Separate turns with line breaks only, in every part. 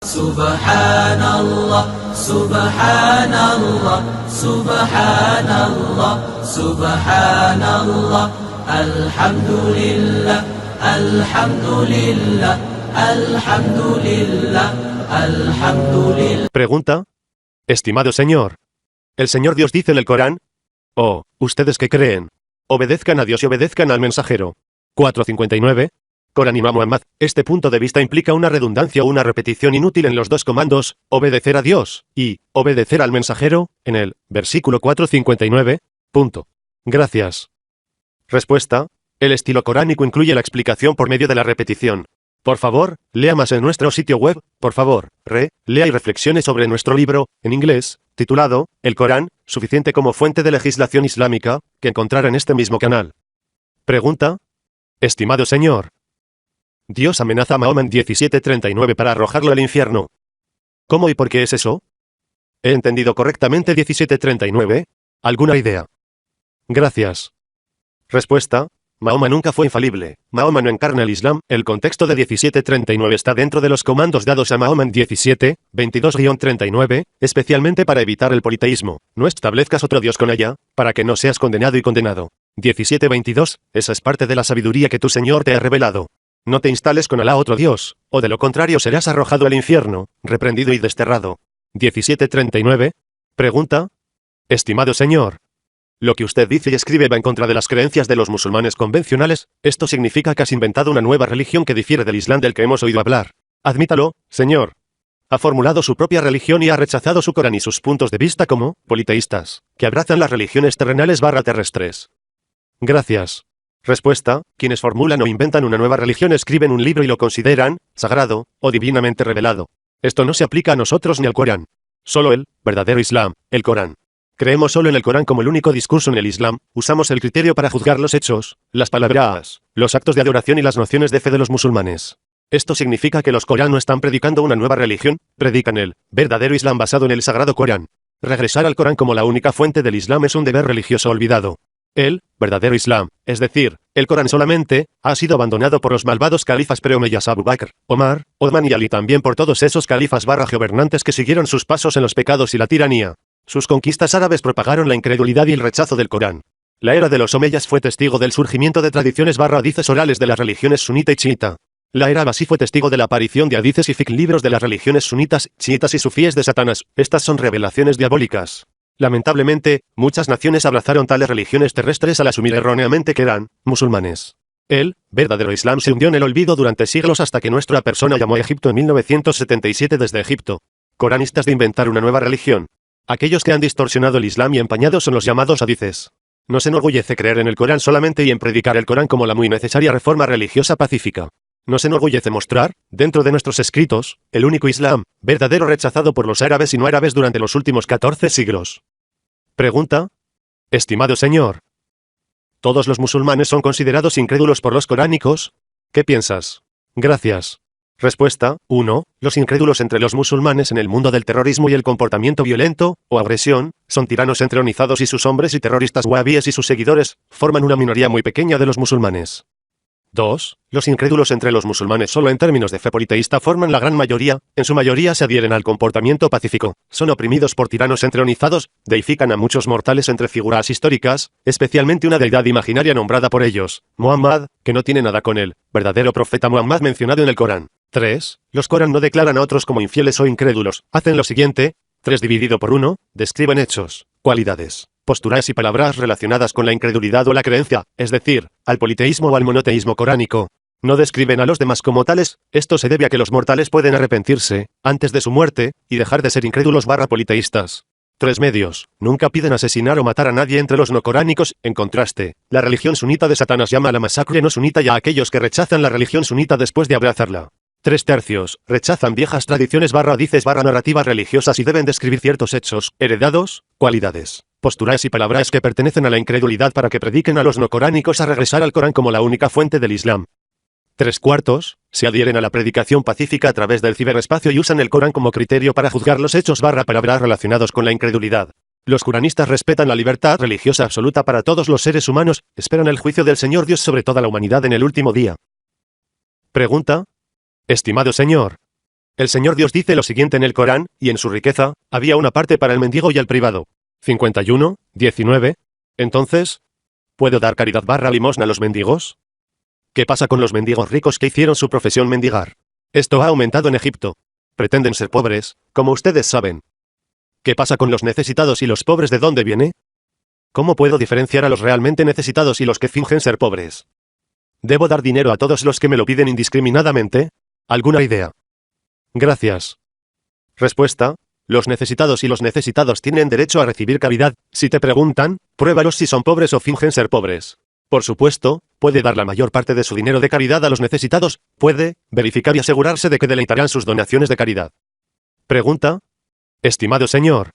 Subhanallah, Subhanallah, Subhanallah, Subhanallah, Alhamdulillah, Alhamdulillah, Alhamdulillah, Alhamdulillah.
Pregunta: estimado Señor, ¿el Señor Dios dice en el Corán? Oh, ¿ustedes qué creen? Obedezcan a Dios y obedezcan al mensajero. 459. Corán y Muhammad. Este punto de vista implica una redundancia o una repetición inútil en los dos comandos, obedecer a Dios y obedecer al mensajero, en el versículo 459. Punto. Gracias. Respuesta: el estilo coránico incluye la explicación por medio de la repetición. Por favor, lea más en nuestro sitio web. Por favor, lea y reflexione sobre nuestro libro, en inglés, titulado El Corán, suficiente como fuente de legislación islámica, que encontrará en este mismo canal. Pregunta: estimado Señor, Dios amenaza a Mahoma en 17:39 para arrojarlo al infierno. ¿Cómo y por qué es eso? ¿He entendido correctamente 17:39? ¿Alguna idea? Gracias. Respuesta: Mahoma nunca fue infalible. Mahoma no encarna el Islam. El contexto de 17:39 está dentro de los comandos dados a Mahoma en 17:22-39, especialmente para evitar el politeísmo. No establezcas otro Dios con ella, para que no seas condenado y condenado. 17:22, esa es parte de la sabiduría que tu Señor te ha revelado. No te instales con Alá otro Dios, o de lo contrario serás arrojado al infierno, reprendido y desterrado. 17:39. Pregunta: estimado Señor, lo que usted dice y escribe va en contra de las creencias de los musulmanes convencionales. Esto significa que has inventado una nueva religión que difiere del Islam del que hemos oído hablar. Admítalo, Señor. Ha formulado su propia religión y ha rechazado su Corán y sus puntos de vista como politeístas, que abrazan las religiones terrenales/terrestres. Gracias. Respuesta: quienes formulan o inventan una nueva religión escriben un libro y lo consideran sagrado o divinamente revelado. Esto no se aplica a nosotros ni al Corán. Solo el verdadero Islam, el Corán. Creemos solo en el Corán como el único discurso en el Islam, usamos el criterio para juzgar los hechos, las palabras, los actos de adoración y las nociones de fe de los musulmanes. Esto significa que los Corán no están predicando una nueva religión, predican el verdadero Islam basado en el sagrado Corán. Regresar al Corán como la única fuente del Islam es un deber religioso olvidado. El verdadero Islam, es decir, el Corán solamente, ha sido abandonado por los malvados califas preomeyas Abu Bakr, Omar, Osman y Ali, también por todos esos califas/gobernantes que siguieron sus pasos en los pecados y la tiranía. Sus conquistas árabes propagaron la incredulidad y el rechazo del Corán. La era de los omeyas fue testigo del surgimiento de tradiciones/hadices orales de las religiones sunita y chiita. La era abasí fue testigo de la aparición de hadices y fiqh, libros de las religiones sunitas, chiitas y sufíes de Satanás. Estas son revelaciones diabólicas. Lamentablemente, muchas naciones abrazaron tales religiones terrestres al asumir erróneamente que eran musulmanes. El verdadero Islam se hundió en el olvido durante siglos hasta que nuestra persona llamó a Egipto en 1977 desde Egipto. Coranistas de inventar una nueva religión. Aquellos que han distorsionado el Islam y empañado son los llamados hadices. Nos enorgullece creer en el Corán solamente y en predicar el Corán como la muy necesaria reforma religiosa pacífica. Nos enorgullece mostrar, dentro de nuestros escritos, el único Islam, verdadero rechazado por los árabes y no árabes durante los últimos 14 siglos. Pregunta: estimado Señor, ¿todos los musulmanes son considerados incrédulos por los coránicos? ¿Qué piensas? Gracias. Respuesta: 1. Los incrédulos entre los musulmanes en el mundo del terrorismo y el comportamiento violento, o agresión, son tiranos entronizados y sus hombres y terroristas wahabíes y sus seguidores, forman una minoría muy pequeña de los musulmanes. 2. Los incrédulos entre los musulmanes solo en términos de fe politeísta forman la gran mayoría, en su mayoría se adhieren al comportamiento pacífico, son oprimidos por tiranos entronizados, deifican a muchos mortales entre figuras históricas, especialmente una deidad imaginaria nombrada por ellos, Muhammad, que no tiene nada con el verdadero profeta Muhammad mencionado en el Corán. 3. Los Corán no declaran a otros como infieles o incrédulos, hacen lo siguiente: 3 dividido por 1, describen hechos, cualidades, posturas y palabras relacionadas con la incredulidad o la creencia, es decir, al politeísmo o al monoteísmo coránico. No describen a los demás como tales. Esto se debe a que los mortales pueden arrepentirse, antes de su muerte, y dejar de ser incrédulos/politeístas. 3 medios. Nunca piden asesinar o matar a nadie entre los no coránicos. En contraste, la religión sunita de Satanás llama a la masacre no sunita y a aquellos que rechazan la religión sunita después de abrazarla. 3/3. Rechazan viejas tradiciones/hadices/narrativas religiosas y deben describir ciertos hechos, heredados, cualidades, posturas y palabras que pertenecen a la incredulidad para que prediquen a los no coránicos a regresar al Corán como la única fuente del Islam. 3/4. Se adhieren a la predicación pacífica a través del ciberespacio y usan el Corán como criterio para juzgar los hechos/palabras relacionados con la incredulidad. Los coranistas respetan la libertad religiosa absoluta para todos los seres humanos, esperan el juicio del Señor Dios sobre toda la humanidad en el último día. Pregunta: estimado Señor, El Señor Dios dice lo siguiente en el Corán, y en su riqueza, había una parte para el mendigo y el privado. 51, 19. Entonces, ¿puedo dar caridad / limosna a los mendigos? ¿Qué pasa con los mendigos ricos que hicieron su profesión mendigar? Esto ha aumentado en Egipto. Pretenden ser pobres, como ustedes saben. ¿Qué pasa con los necesitados y los pobres? ¿De dónde viene? ¿Cómo puedo diferenciar a los realmente necesitados y los que fingen ser pobres? ¿Debo dar dinero a todos los que me lo piden indiscriminadamente? ¿Alguna idea? Gracias. Respuesta: los necesitados y los necesitados tienen derecho a recibir caridad. Si te preguntan, pruébalos si son pobres o fingen ser pobres. Por supuesto, puede dar la mayor parte de su dinero de caridad a los necesitados, puede verificar y asegurarse de que deleitarán sus donaciones de caridad. Pregunta: estimado señor,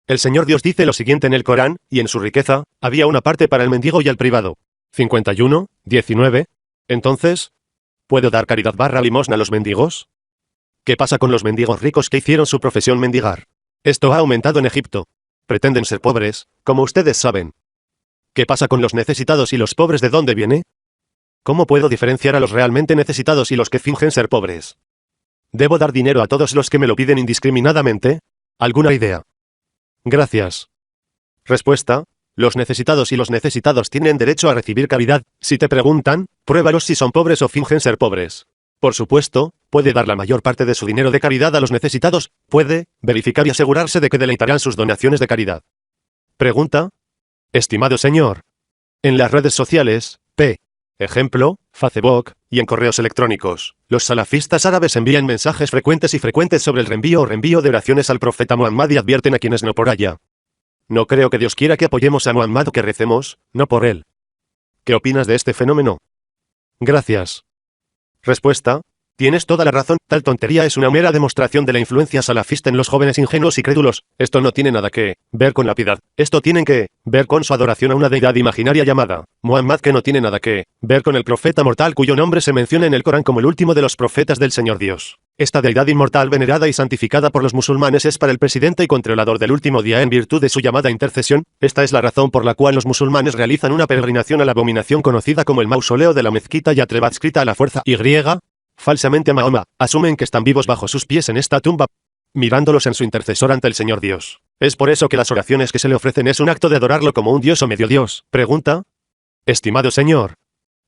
el Señor Dios dice lo siguiente en el Corán, y en su riqueza, había una parte para el mendigo y el privado. 51, 19. Entonces, ¿puedo dar caridad / limosna a los mendigos? ¿Qué pasa con los mendigos ricos que hicieron su profesión mendigar? Esto ha aumentado en Egipto. Pretenden ser pobres, como ustedes saben. ¿Qué pasa con los necesitados y los pobres? ¿De dónde viene? ¿Cómo puedo diferenciar a los realmente necesitados y los que fingen ser pobres? ¿Debo dar dinero a todos los que me lo piden indiscriminadamente? ¿Alguna idea? Gracias. Respuesta: los necesitados y los necesitados tienen derecho a recibir caridad. Si te preguntan, pruébalos si son pobres o fingen ser pobres. Por supuesto, puede dar la mayor parte de su dinero de caridad a los necesitados, puede verificar y asegurarse de que deleitarán sus donaciones de caridad. Pregunta: estimado señor, en las redes sociales, ejemplo, Facebook, y en correos electrónicos, los salafistas árabes envían mensajes frecuentes sobre el reenvío de oraciones al profeta Muhammad y advierten a quienes no por allá. No creo que Dios quiera que apoyemos a Muhammad o que recemos, no por él. ¿Qué opinas de este fenómeno? Gracias. Respuesta: tienes toda la razón, tal tontería es una mera demostración de la influencia salafista en los jóvenes ingenuos y crédulos. Esto no tiene nada que ver con la piedad, esto tiene que ver con su adoración a una deidad imaginaria llamada Muhammad, que no tiene nada que ver con el profeta mortal cuyo nombre se menciona en el Corán como el último de los profetas del Señor Dios. Esta deidad inmortal venerada y santificada por los musulmanes es para el presidente y controlador del último día en virtud de su llamada intercesión. Esta es la razón por la cual los musulmanes realizan una peregrinación a la abominación conocida como el mausoleo de la mezquita Yatreb adscrita a la fuerza Y, falsamente a Mahoma, asumen que están vivos bajo sus pies en esta tumba, mirándolos en su intercesor ante el Señor Dios. Es por eso que las oraciones que se le ofrecen es un acto de adorarlo como un dios o medio dios. Pregunta: estimado señor,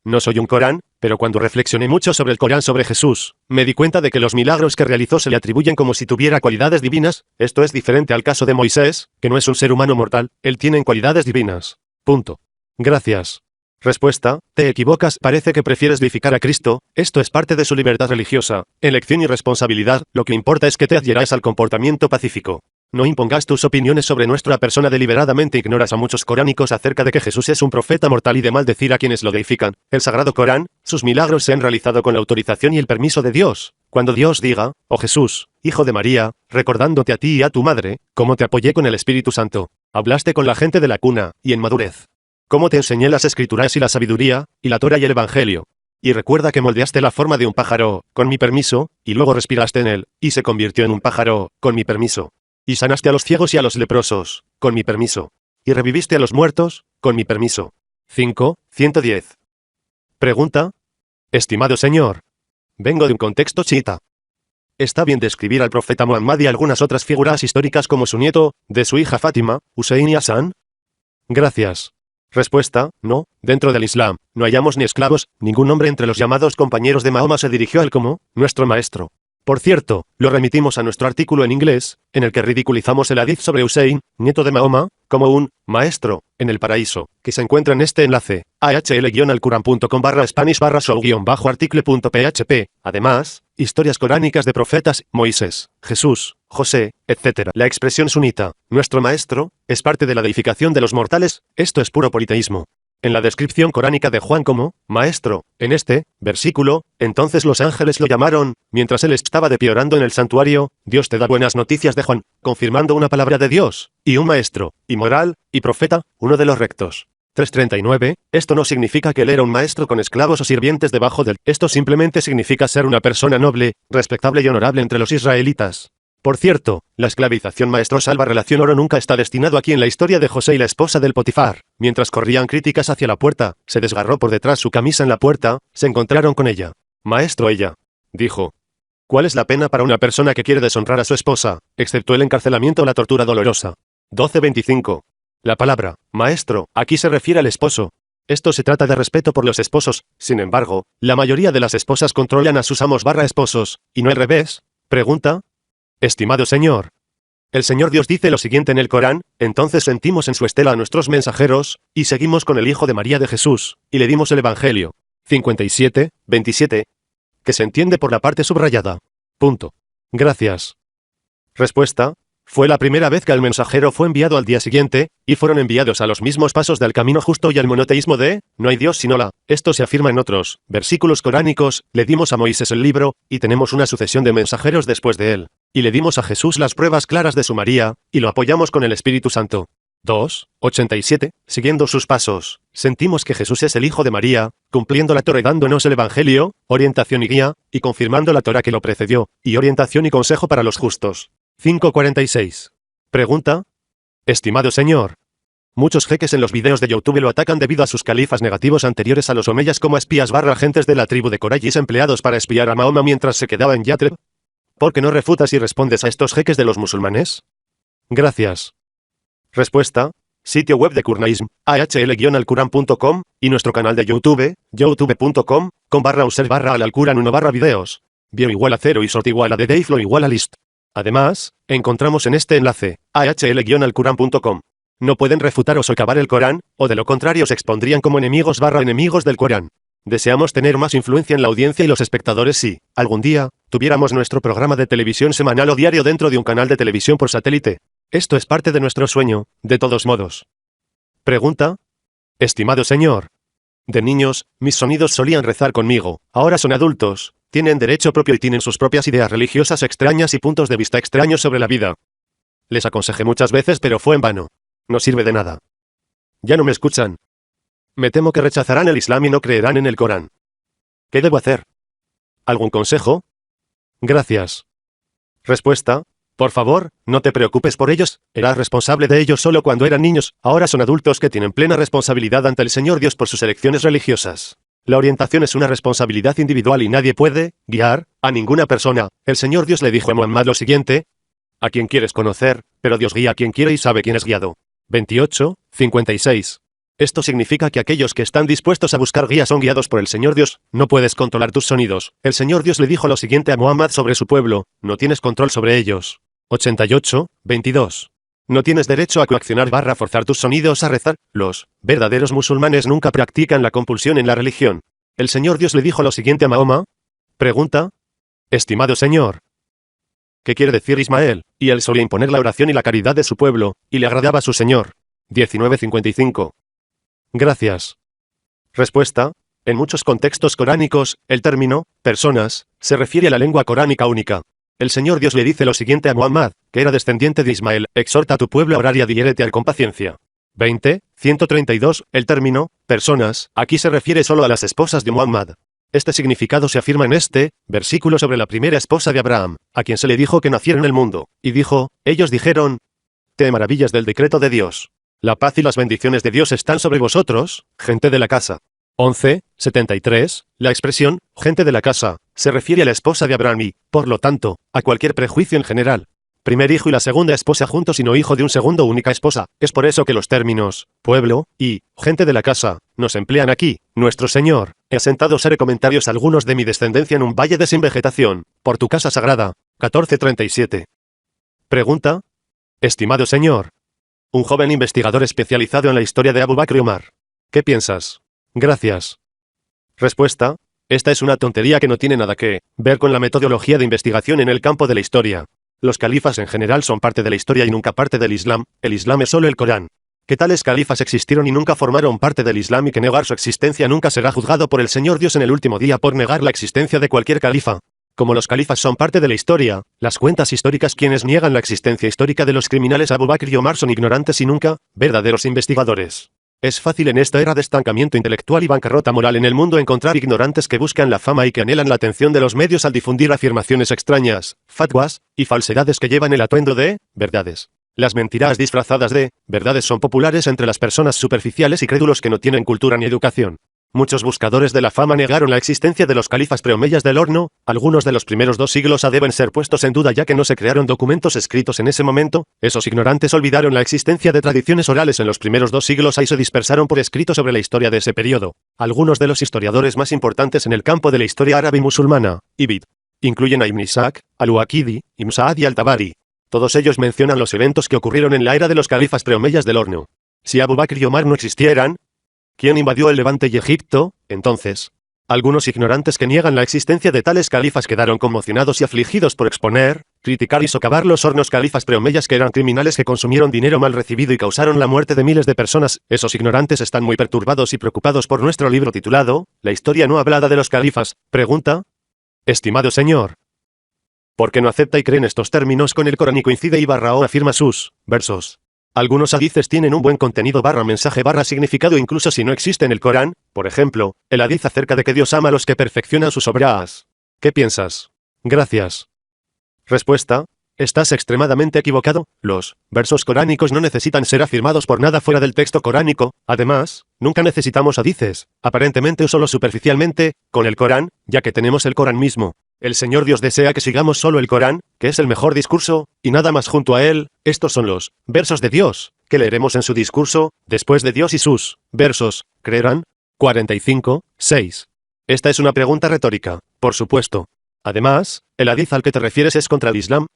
no soy un Corán, pero cuando reflexioné mucho sobre el Corán sobre Jesús, me di cuenta de que los milagros que realizó se le atribuyen como si tuviera cualidades divinas. Esto es diferente al caso de Moisés, que no es un ser humano mortal, él tiene cualidades divinas. Punto. Gracias. Respuesta: te equivocas, parece que prefieres deificar a Cristo, esto es parte de su libertad religiosa, elección y responsabilidad, lo que importa es que te adhieras al comportamiento pacífico. No impongas tus opiniones sobre nuestra persona deliberadamente. Ignoras a muchos coránicos acerca de que Jesús es un profeta mortal y de maldecir a quienes lo deifican. El Sagrado Corán, sus milagros se han realizado con la autorización y el permiso de Dios. Cuando Dios diga: oh Jesús, hijo de María, recordándote a ti y a tu madre, cómo te apoyé con el Espíritu Santo, hablaste con la gente de la cuna y en madurez. Cómo te enseñé las escrituras y la sabiduría, y la Torá y el Evangelio. Y recuerda que moldeaste la forma de un pájaro, con mi permiso, y luego respiraste en él, y se convirtió en un pájaro, con mi permiso. Y sanaste a los ciegos y a los leprosos, con mi permiso. Y reviviste a los muertos, con mi permiso. 5, 110. Pregunta: estimado señor, vengo de un contexto chiita. ¿Está bien describir al profeta Muhammad y algunas otras figuras históricas como su nieto, de su hija Fátima, Hussein y Hassan? Gracias. Respuesta: no, dentro del Islam, no hallamos ni esclavos, ningún hombre entre los llamados compañeros de Mahoma se dirigió a él como nuestro maestro. Por cierto, lo remitimos a nuestro artículo en inglés, en el que ridiculizamos el hadith sobre Hussein, nieto de Mahoma, como un maestro en el paraíso, que se encuentra en este enlace, ahl-alquran.com/spanish/show-article.php. Además, historias coránicas de profetas, Moisés, Jesús, José, etc. La expresión sunita, nuestro maestro, es parte de la deificación de los mortales. Esto es puro politeísmo. En la descripción coránica de Juan como maestro, en este versículo, entonces los ángeles lo llamaron, mientras él estaba de pie orando en el santuario. Dios te da buenas noticias de Juan, confirmando una palabra de Dios, y un maestro, y moral, y profeta, uno de los rectos. 339, esto no significa que él era un maestro con esclavos o sirvientes debajo de él. Esto simplemente significa ser una persona noble, respetable y honorable entre los israelitas. Por cierto, la esclavización maestro-salva relación oro nunca está destinado aquí. En la historia de José y la esposa del Potifar, mientras corrían críticas hacia la puerta, se desgarró por detrás su camisa en la puerta, se encontraron con ella. Maestro, ella dijo. ¿Cuál es la pena para una persona que quiere deshonrar a su esposa, excepto el encarcelamiento o la tortura dolorosa? 12:25. La palabra, maestro, aquí se refiere al esposo. Esto se trata de respeto por los esposos, sin embargo, la mayoría de las esposas controlan a sus amos / esposos, ¿y no al revés? Pregunta. Estimado Señor. El Señor Dios dice lo siguiente en el Corán: entonces sentimos en su estela a nuestros mensajeros, y seguimos con el Hijo de María de Jesús, y le dimos el Evangelio. 57:27. Que se entiende por la parte subrayada. Punto. Gracias. Respuesta. Fue la primera vez que el mensajero fue enviado al día siguiente, y fueron enviados a los mismos pasos del camino justo y al monoteísmo de, no hay Dios sino la. Esto se afirma en otros versículos coránicos: le dimos a Moisés el libro, y tenemos una sucesión de mensajeros después de él. Y le dimos a Jesús las pruebas claras de su María, y lo apoyamos con el Espíritu Santo. 2:87. Siguiendo sus pasos, sentimos que Jesús es el Hijo de María, cumpliendo la Torá y dándonos el Evangelio, orientación y guía, y confirmando la Torá que lo precedió, y orientación y consejo para los justos. 5:46. Pregunta. Estimado Señor. Muchos jeques en los videos de YouTube lo atacan debido a sus califas negativos anteriores a los omeyas como espías / agentes de la tribu de Corayis empleados para espiar a Mahoma mientras se quedaba en Yatreb. ¿Por qué no refutas y respondes a estos jeques de los musulmanes? Gracias. Respuesta. Sitio web de Coranistas, ahl-alquran.com, y nuestro canal de YouTube, youtube.com/user/al-alquran 1/videos. Bio igual a 0 y sort igual a de flow igual a list. Además, encontramos en este enlace, ahl-alquran.com. No pueden refutar o socavar el Corán, o de lo contrario se expondrían como enemigos / enemigos del Corán. Deseamos tener más influencia en la audiencia y los espectadores si, algún día, tuviéramos nuestro programa de televisión semanal o diario dentro de un canal de televisión por satélite. Esto es parte de nuestro sueño, de todos modos. Pregunta. Estimado Señor. De niños, mis sonidos solían rezar conmigo, ahora son adultos, tienen derecho propio y tienen sus propias ideas religiosas extrañas y puntos de vista extraños sobre la vida. Les aconsejé muchas veces pero fue en vano. No sirve de nada. Ya no me escuchan. Me temo que rechazarán el Islam y no creerán en el Corán. ¿Qué debo hacer? ¿Algún consejo? Gracias. Respuesta. Por favor, no te preocupes por ellos, eras responsable de ellos solo cuando eran niños, ahora son adultos que tienen plena responsabilidad ante el Señor Dios por sus elecciones religiosas. La orientación es una responsabilidad individual y nadie puede guiar a ninguna persona. El Señor Dios le dijo a Muhammad lo siguiente: a quien quieres conocer, pero Dios guía a quien quiere y sabe quién es guiado. 28:56. Esto significa que aquellos que están dispuestos a buscar guía son guiados por el Señor Dios. No puedes controlar tus sonidos. El Señor Dios le dijo lo siguiente a Muhammad sobre su pueblo: no tienes control sobre ellos. 88:22. No tienes derecho a coaccionar / forzar tus sonidos a rezar. Los verdaderos musulmanes nunca practican la compulsión en la religión. El Señor Dios le dijo lo siguiente a Mahoma. Pregunta. Estimado Señor. ¿Qué quiere decir Ismael? Y él solía imponer la oración y la caridad de su pueblo, y le agradaba a su Señor. 19:55. Gracias. Respuesta. En muchos contextos coránicos, el término personas se refiere a la lengua coránica única. El Señor Dios le dice lo siguiente a Muhammad, que era descendiente de Ismael: exhorta a tu pueblo a orar y adhiérete al con paciencia. 20:132. El término personas aquí se refiere solo a las esposas de Muhammad. Este significado se afirma en este versículo sobre la primera esposa de Abraham, a quien se le dijo que naciera en el mundo, y dijo: ellos dijeron: te maravillas del decreto de Dios. La paz y las bendiciones de Dios están sobre vosotros, gente de la casa. 11:73. La expresión, gente de la casa, se refiere a la esposa de Abraham y, por lo tanto, a cualquier prejuicio en general. Primer hijo y la segunda esposa juntos y no hijo de un segundo única esposa. Es por eso que los términos, pueblo, y, gente de la casa, nos emplean aquí. Nuestro Señor, he sentado haré comentarios algunos de mi descendencia en un valle de sin vegetación, por tu casa sagrada. 14:37. Pregunta. Estimado Señor. Un joven investigador especializado en la historia de Abu Bakr y Omar. ¿Qué piensas? Gracias. Respuesta. Esta es una tontería que no tiene nada que ver con la metodología de investigación en el campo de la historia. Los califas en general son parte de la historia y nunca parte del Islam. El Islam es solo el Corán. Que tales califas existieron y nunca formaron parte del Islam y que negar su existencia nunca será juzgado por el Señor Dios en el último día por negar la existencia de cualquier califa. Como los califas son parte de la historia, las cuentas históricas quienes niegan la existencia histórica de los criminales Abu Bakr y Omar son ignorantes y nunca verdaderos investigadores. Es fácil en esta era de estancamiento intelectual y bancarrota moral en el mundo encontrar ignorantes que buscan la fama y que anhelan la atención de los medios al difundir afirmaciones extrañas, fatwas, y falsedades que llevan el atuendo de verdades. Las mentiras disfrazadas de verdades son populares entre las personas superficiales y crédulos que no tienen cultura ni educación. Muchos buscadores de la fama negaron la existencia de los califas preomeyas del horno. Algunos de los primeros 2 siglos deben ser puestos en duda ya que no se crearon documentos escritos en ese momento. Esos ignorantes olvidaron la existencia de tradiciones orales en los primeros 2 siglos y se dispersaron por escrito sobre la historia de ese periodo. Algunos de los historiadores más importantes en el campo de la historia árabe y musulmana, Ibid, incluyen a Ibn Ishaq, al-Waqidi, Ibn Sa'ad y al-Tabari. Todos ellos mencionan los eventos que ocurrieron en la era de los califas preomeyas del horno. Si Abu Bakr y Omar no existieran, ¿quién invadió el Levante y Egipto, entonces? Algunos ignorantes que niegan la existencia de tales califas quedaron conmocionados y afligidos por exponer, criticar y socavar los hornos califas preomeyas que eran criminales que consumieron dinero mal recibido y causaron la muerte de miles de personas. Esos ignorantes están muy perturbados y preocupados por nuestro libro titulado, La historia no hablada de los califas. Pregunta: estimado señor, ¿por qué no acepta y cree en estos términos con el Corán y coincide y o afirma sus versos? Algunos hadices tienen un buen contenido mensaje significado incluso si no existe en el Corán. Por ejemplo, el hadiz acerca de que Dios ama a los que perfeccionan sus obras. ¿Qué piensas? Gracias. Respuesta: estás extremadamente equivocado. Los versos coránicos no necesitan ser afirmados por nada fuera del texto coránico. Además, nunca necesitamos hadices, aparentemente o solo superficialmente, con el Corán, ya que tenemos el Corán mismo. El Señor Dios desea que sigamos solo el Corán, que es el mejor discurso, y nada más junto a él. Estos son los versos de Dios, que leeremos en su discurso, después de Dios y sus versos. ¿Creerán? 45:6. Esta es una pregunta retórica, por supuesto. Además, ¿el hadiz al que te refieres es contra el Islam?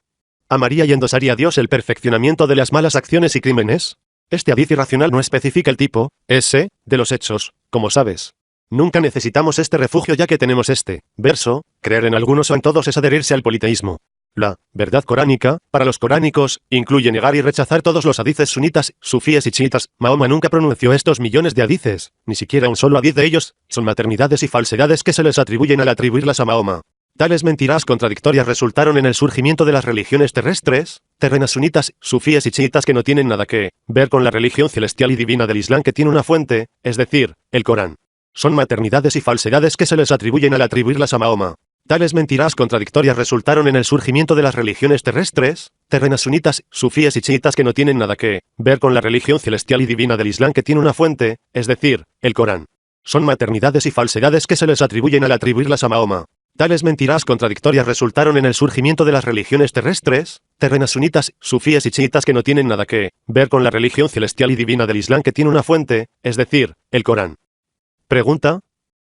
¿Amaría y endosaría a Dios el perfeccionamiento de las malas acciones y crímenes? Este hadiz irracional no especifica el tipo, de los hechos, como sabes. Nunca necesitamos este refugio ya que tenemos este verso. Creer en algunos o en todos es adherirse al politeísmo. La verdad coránica, para los coránicos, incluye negar y rechazar todos los hadices sunitas, sufíes y chiitas. Mahoma nunca pronunció estos millones de hadices, ni siquiera un solo hadiz de ellos. Son maternidades y falsedades que se les atribuyen al atribuirlas a Mahoma. Tales mentiras contradictorias resultaron en el surgimiento de las religiones terrestres, terrenas sunitas, sufíes y chiitas que no tienen nada que ver con la religión celestial y divina del Islam que tiene una fuente, es decir, el Corán. Son maternidades y falsedades que se les atribuyen al atribuirlas a Mahoma. Tales mentiras contradictorias resultaron en el surgimiento de las religiones terrestres, terrenas sunitas, sufíes y chiitas que no tienen nada que ver con la religión celestial y divina del Islam que tiene una fuente, es decir, el Corán. Son maternidades y falsedades que se les atribuyen al atribuirlas a Mahoma. Tales mentiras contradictorias resultaron en el surgimiento de las religiones terrestres, terrenas sunitas, sufíes y chiitas que no tienen nada que ver con la religión celestial y divina del Islam que tiene una fuente, es decir, el Corán. Pregunta: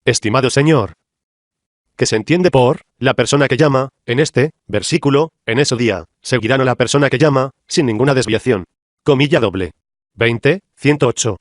estimado señor, ¿qué se entiende por la persona que llama, en este versículo, en ese día, seguirán a la persona que llama, sin ninguna desviación? Comilla doble. 20:108.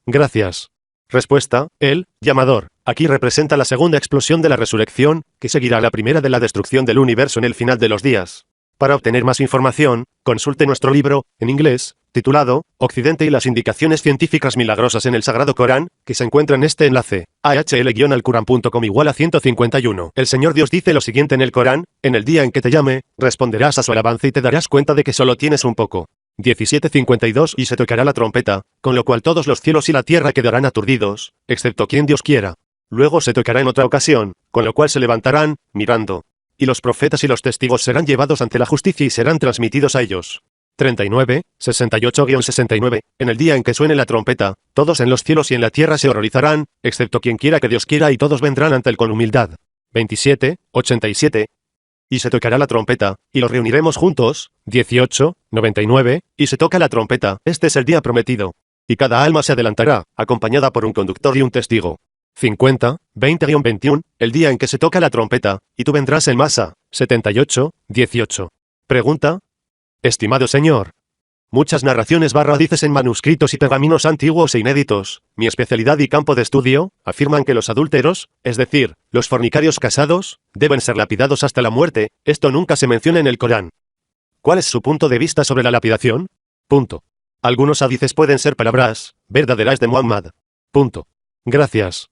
Gracias. Respuesta: el llamador aquí representa la segunda explosión de la resurrección, que seguirá a la primera de la destrucción del universo en el final de los días. Para obtener más información, consulte nuestro libro, en inglés, titulado Occidente y las indicaciones científicas milagrosas en el Sagrado Corán, que se encuentra en este enlace, ahl-alquran.com =151. El Señor Dios dice lo siguiente en el Corán: en el día en que te llame, responderás a su alabanza y te darás cuenta de que solo tienes un poco. 17:52 Y se tocará la trompeta, con lo cual todos los cielos y la tierra quedarán aturdidos, excepto quien Dios quiera. Luego se tocará en otra ocasión, con lo cual se levantarán, mirando. Y los profetas y los testigos serán llevados ante la justicia y serán transmitidos a ellos. 39, 68-69. En el día en que suene la trompeta, todos en los cielos y en la tierra se horrorizarán, excepto quien quiera que Dios quiera, y todos vendrán ante él con humildad. 27, 87. Y se tocará la trompeta, y los reuniremos juntos. 18, 99. Y se toca la trompeta, este es el día prometido. Y cada alma se adelantará, acompañada por un conductor y un testigo. 50, 20-21. El día en que se toca la trompeta, y tú vendrás en masa. 78, 18. Pregunta: estimado señor, muchas narraciones hadices en manuscritos y pergaminos antiguos e inéditos, mi especialidad y campo de estudio, afirman que los adúlteros, es decir, los fornicarios casados, deben ser lapidados hasta la muerte. Esto nunca se menciona en el Corán. ¿Cuál es su punto de vista sobre la lapidación? Punto. Algunos hadices pueden ser palabras verdaderas de Muhammad. Punto. Gracias.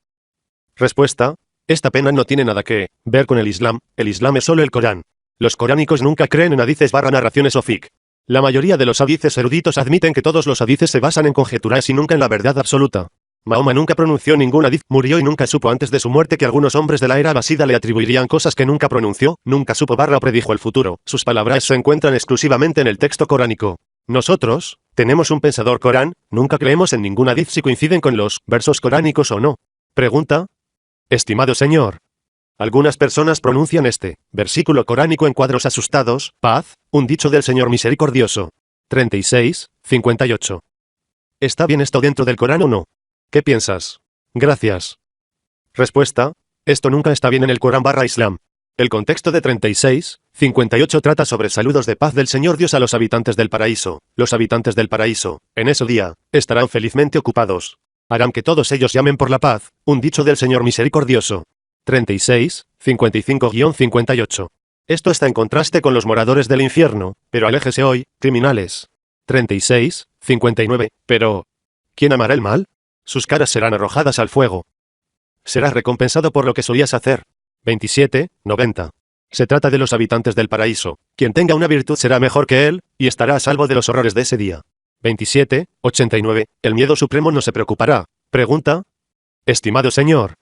Respuesta: esta pena no tiene nada que ver con el Islam es solo el Corán. Los coránicos nunca creen en hadices narraciones o fiqh. La mayoría de los hadices eruditos admiten que todos los hadices se basan en conjeturas y nunca en la verdad absoluta. Mahoma nunca pronunció ningún hadith, murió y nunca supo antes de su muerte que algunos hombres de la era abasida le atribuirían cosas que nunca pronunció, nunca supo o predijo el futuro. Sus palabras se encuentran exclusivamente en el texto coránico. Nosotros tenemos un pensador Corán, nunca creemos en ningún hadith si coinciden con los versos coránicos o no. Pregunta. Estimado señor. Algunas personas pronuncian este versículo coránico en cuadros asustados, paz, un dicho del Señor misericordioso. 36, 58. ¿Está bien esto dentro del Corán o no? ¿Qué piensas? Gracias. Respuesta. Esto nunca está bien en el Corán / Islam. El contexto de 36, 58 trata sobre saludos de paz del Señor Dios a los habitantes del paraíso. Los habitantes del paraíso, en ese día, estarán felizmente ocupados. Harán que todos ellos llamen por la paz, un dicho del Señor misericordioso. 36, 55-58. Esto está en contraste con los moradores del infierno, pero aléjese hoy, criminales. 36, 59. Pero, ¿quién amará el mal? Sus caras serán arrojadas al fuego. Serás recompensado por lo que solías hacer. 27, 90. Se trata de los habitantes del paraíso. Quien tenga una virtud será mejor que él, y estará a salvo de los horrores de ese día. 27, 89. El miedo supremo no se preocupará. Pregunta. Estimado señor.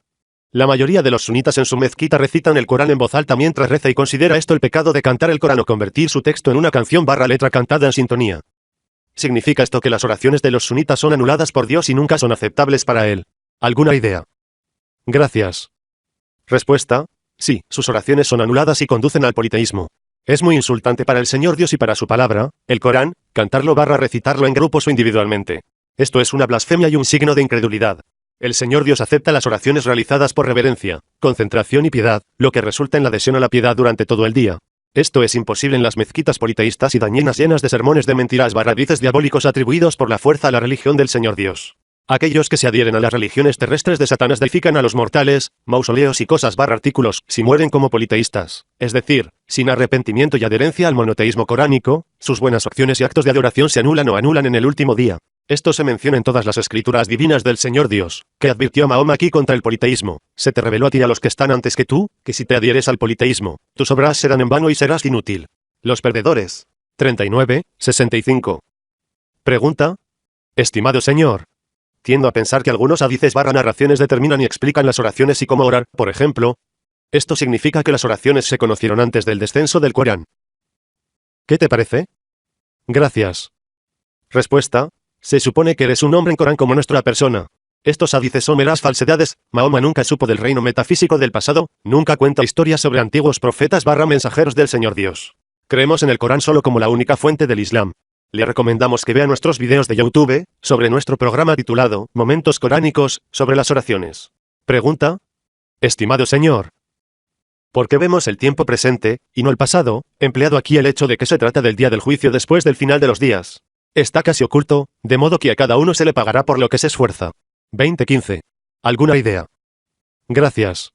La mayoría de los sunitas en su mezquita recitan el Corán en voz alta mientras reza y considera esto el pecado de cantar el Corán o convertir su texto en una canción / letra cantada en sintonía. ¿Significa esto que las oraciones de los sunitas son anuladas por Dios y nunca son aceptables para él? ¿Alguna idea? Gracias. Respuesta. Sí, sus oraciones son anuladas y conducen al politeísmo. Es muy insultante para el Señor Dios y para su palabra, el Corán, cantarlo / recitarlo en grupos o individualmente. Esto es una blasfemia y un signo de incredulidad. El Señor Dios acepta las oraciones realizadas por reverencia, concentración y piedad, lo que resulta en la adhesión a la piedad durante todo el día. Esto es imposible en las mezquitas politeístas y dañinas llenas de sermones de mentiras / dices diabólicos atribuidos por la fuerza a la religión del Señor Dios. Aquellos que se adhieren a las religiones terrestres de Satanás deifican a los mortales, mausoleos y cosas / artículos, si mueren como politeístas, es decir, sin arrepentimiento y adherencia al monoteísmo coránico, sus buenas acciones y actos de adoración se anulan o anulan en el último día. Esto se menciona en todas las escrituras divinas del Señor Dios, que advirtió a Mahoma aquí contra el politeísmo. Se te reveló a ti y a los que están antes que tú, que si te adhieres al politeísmo, tus obras serán en vano y serás inútil. Los perdedores. 39, 65. Pregunta. Estimado señor. Tiendo a pensar que algunos hadices / narraciones determinan y explican las oraciones y cómo orar, por ejemplo. Esto significa que las oraciones se conocieron antes del descenso del Corán. ¿Qué te parece? Gracias. Respuesta. Se supone que eres un hombre en Corán como nuestra persona. Estos hadices son meras falsedades. Mahoma nunca supo del reino metafísico del pasado, nunca cuenta historias sobre antiguos profetas / mensajeros del Señor Dios. Creemos en el Corán solo como la única fuente del Islam. Le recomendamos que vea nuestros videos de YouTube, sobre nuestro programa titulado Momentos Coránicos, sobre las oraciones. Pregunta. Estimado señor. ¿Por qué vemos el tiempo presente, y no el pasado, empleado aquí el hecho de que se trata del día del juicio después del final de los días? Está casi oculto, de modo que a cada uno se le pagará por lo que se esfuerza. 2015. ¿Alguna idea? Gracias.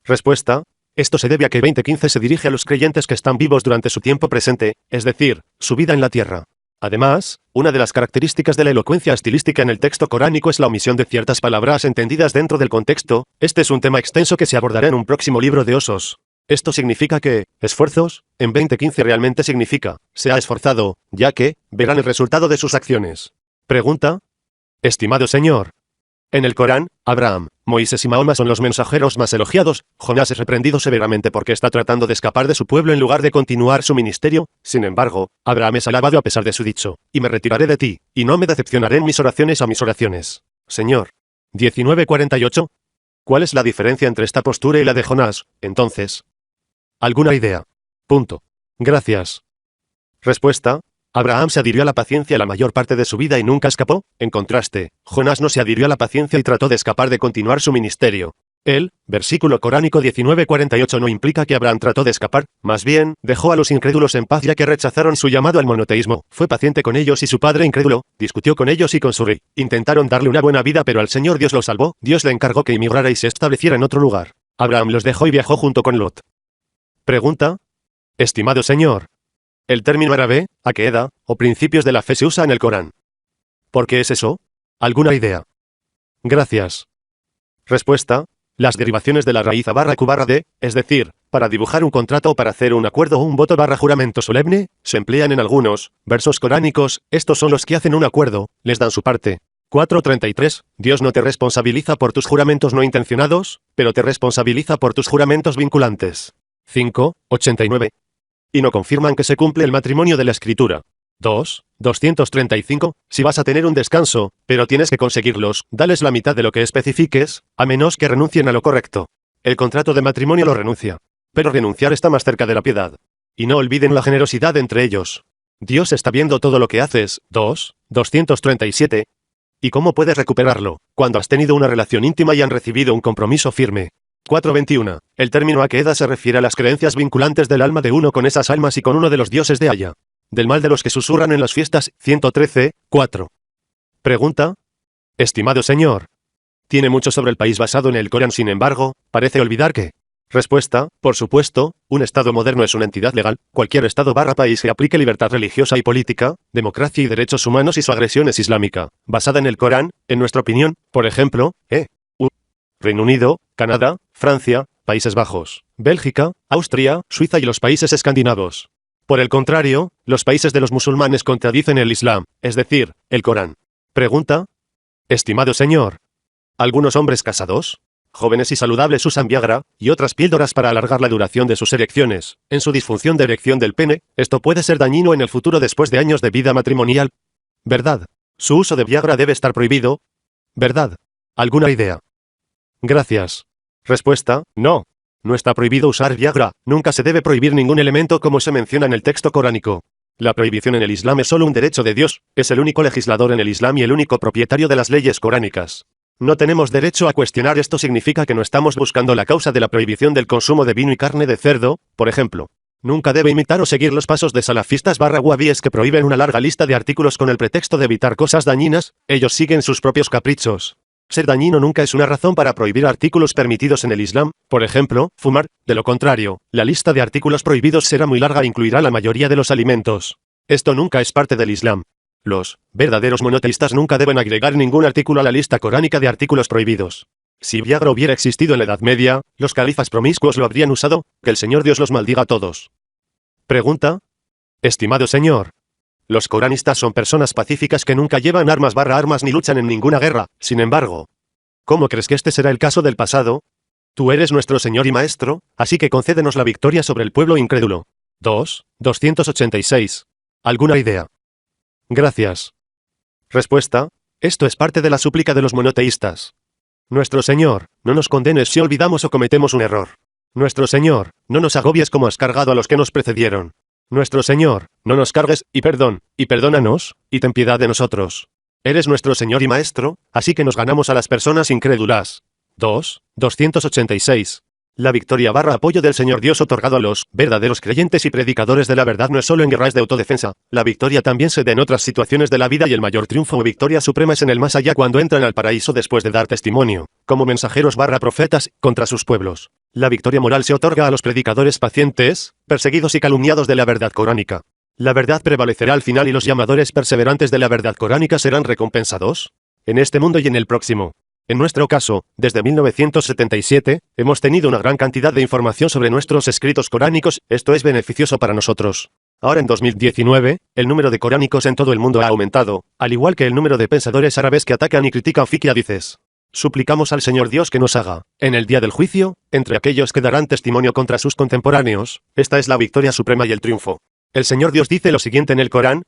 Respuesta. Esto se debe a que 2015 se dirige a los creyentes que están vivos durante su tiempo presente, es decir, su vida en la tierra. Además, una de las características de la elocuencia estilística en el texto coránico es la omisión de ciertas palabras entendidas dentro del contexto. Este es un tema extenso que se abordará en un próximo libro de osos. Esto significa que, esfuerzos, en 2015 realmente significa, se ha esforzado, ya que, verán el resultado de sus acciones. Pregunta. Estimado señor. En el Corán, Abraham, Moisés y Mahoma son los mensajeros más elogiados. Jonás es reprendido severamente porque está tratando de escapar de su pueblo en lugar de continuar su ministerio. Sin embargo, Abraham es alabado a pesar de su dicho, y me retiraré de ti, y no me decepcionaré en mis oraciones a mis oraciones. Señor. 19:48. ¿Cuál es la diferencia entre esta postura y la de Jonás, entonces? ¿Alguna idea? Punto. Gracias. Respuesta. Abraham se adhirió a la paciencia la mayor parte de su vida y nunca escapó. En contraste, Jonás no se adhirió a la paciencia y trató de escapar de continuar su ministerio. El versículo coránico 19:48 no implica que Abraham trató de escapar, más bien, dejó a los incrédulos en paz ya que rechazaron su llamado al monoteísmo. Fue paciente con ellos y su padre incrédulo, discutió con ellos y con su rey. Intentaron darle una buena vida pero al Señor Dios lo salvó. Dios le encargó que emigrara y se estableciera en otro lugar. Abraham los dejó y viajó junto con Lot. Pregunta. Estimado señor. El término árabe, aqeeda, o principios de la fe se usa en el Corán. ¿Por qué es eso? ¿Alguna idea? Gracias. Respuesta. Las derivaciones de la raíz a / de, es decir, para dibujar un contrato o para hacer un acuerdo o un voto / juramento solemne, se emplean en algunos versos coránicos. Estos son los que hacen un acuerdo, les dan su parte. 4:33. Dios no te responsabiliza por tus juramentos no intencionados, pero te responsabiliza por tus juramentos vinculantes. 5:89. Y no confirman que se cumple el matrimonio de la Escritura. 2. 235. Si vas a tener un descanso, pero tienes que conseguirlos, dales la mitad de lo que especifiques, a menos que renuncien a lo correcto. El contrato de matrimonio lo renuncia. Pero renunciar está más cerca de la piedad. Y no olviden la generosidad entre ellos. Dios está viendo todo lo que haces. 2. 237. ¿Y cómo puedes recuperarlo? Cuando has tenido una relación íntima y han recibido un compromiso firme. 4.21. El término Akeda se refiere a las creencias vinculantes del alma de uno con esas almas y con uno de los dioses de Aya. Del mal de los que susurran en las fiestas. 113. 4. Pregunta. Estimado señor. Tiene mucho sobre el país basado en el Corán, sin embargo, parece olvidar que. Respuesta. Por supuesto, un Estado moderno es una entidad legal, cualquier Estado/país que aplique libertad religiosa y política, democracia y derechos humanos y su agresión es islámica, basada en el Corán, en nuestra opinión, por ejemplo, Reino Unido, Canadá, Francia, Países Bajos, Bélgica, Austria, Suiza y los países escandinavos. Por el contrario, los países de los musulmanes contradicen el Islam, es decir, el Corán. Pregunta. Estimado señor. ¿Algunos hombres casados, jóvenes y saludables usan Viagra y otras píldoras para alargar la duración de sus erecciones, en su disfunción de erección del pene? Esto puede ser dañino en el futuro después de años de vida matrimonial. ¿Verdad? Su uso de Viagra debe estar prohibido. ¿Verdad? ¿Alguna idea? Gracias. Respuesta. No. No está prohibido usar Viagra, nunca se debe prohibir ningún elemento como se menciona en el texto coránico. La prohibición en el Islam es solo un derecho de Dios, es el único legislador en el Islam y el único propietario de las leyes coránicas. No tenemos derecho a cuestionar esto. Significa que no estamos buscando la causa de la prohibición del consumo de vino y carne de cerdo, por ejemplo. Nunca debe imitar o seguir los pasos de salafistas/wahhabíes que prohíben una larga lista de artículos con el pretexto de evitar cosas dañinas, ellos siguen sus propios caprichos. Ser dañino nunca es una razón para prohibir artículos permitidos en el Islam, por ejemplo, fumar. De lo contrario, la lista de artículos prohibidos será muy larga e incluirá la mayoría de los alimentos. Esto nunca es parte del Islam. Los verdaderos monoteístas nunca deben agregar ningún artículo a la lista coránica de artículos prohibidos. Si Viagra hubiera existido en la Edad Media, los califas promiscuos lo habrían usado. Que el Señor Dios los maldiga a todos. Pregunta. Estimado señor. Los coranistas son personas pacíficas que nunca llevan armas ni luchan en ninguna guerra. Sin embargo, ¿cómo crees que este será el caso del pasado? Tú eres nuestro Señor y Maestro, así que concédenos la victoria sobre el pueblo incrédulo. 2. 286. ¿Alguna idea? Gracias. Respuesta. Esto es parte de la súplica de los monoteístas. Nuestro Señor, no nos condenes si olvidamos o cometemos un error. Nuestro Señor, no nos agobies como has cargado a los que nos precedieron. Nuestro Señor, no nos cargues, y perdónanos, y ten piedad de nosotros. Eres nuestro Señor y Maestro, así que nos ganamos a las personas incrédulas. 2. 286. La victoria/apoyo del Señor Dios otorgado a los verdaderos creyentes y predicadores de la verdad no es solo en guerras de autodefensa. La victoria también se da en otras situaciones de la vida y el mayor triunfo o victoria suprema es en el más allá cuando entran al paraíso después de dar testimonio, como mensajeros/profetas, contra sus pueblos. La victoria moral se otorga a los predicadores pacientes, perseguidos y calumniados de la verdad coránica. La verdad prevalecerá al final y los llamadores perseverantes de la verdad coránica serán recompensados en este mundo y en el próximo. En nuestro caso, desde 1977, hemos tenido una gran cantidad de información sobre nuestros escritos coránicos, esto es beneficioso para nosotros. Ahora en 2019, el número de coránicos en todo el mundo ha aumentado, al igual que el número de pensadores árabes que atacan y critican fiqh y hadices. Suplicamos al Señor Dios que nos haga, en el día del juicio, entre aquellos que darán testimonio contra sus contemporáneos, esta es la victoria suprema y el triunfo. El Señor Dios dice lo siguiente en el Corán.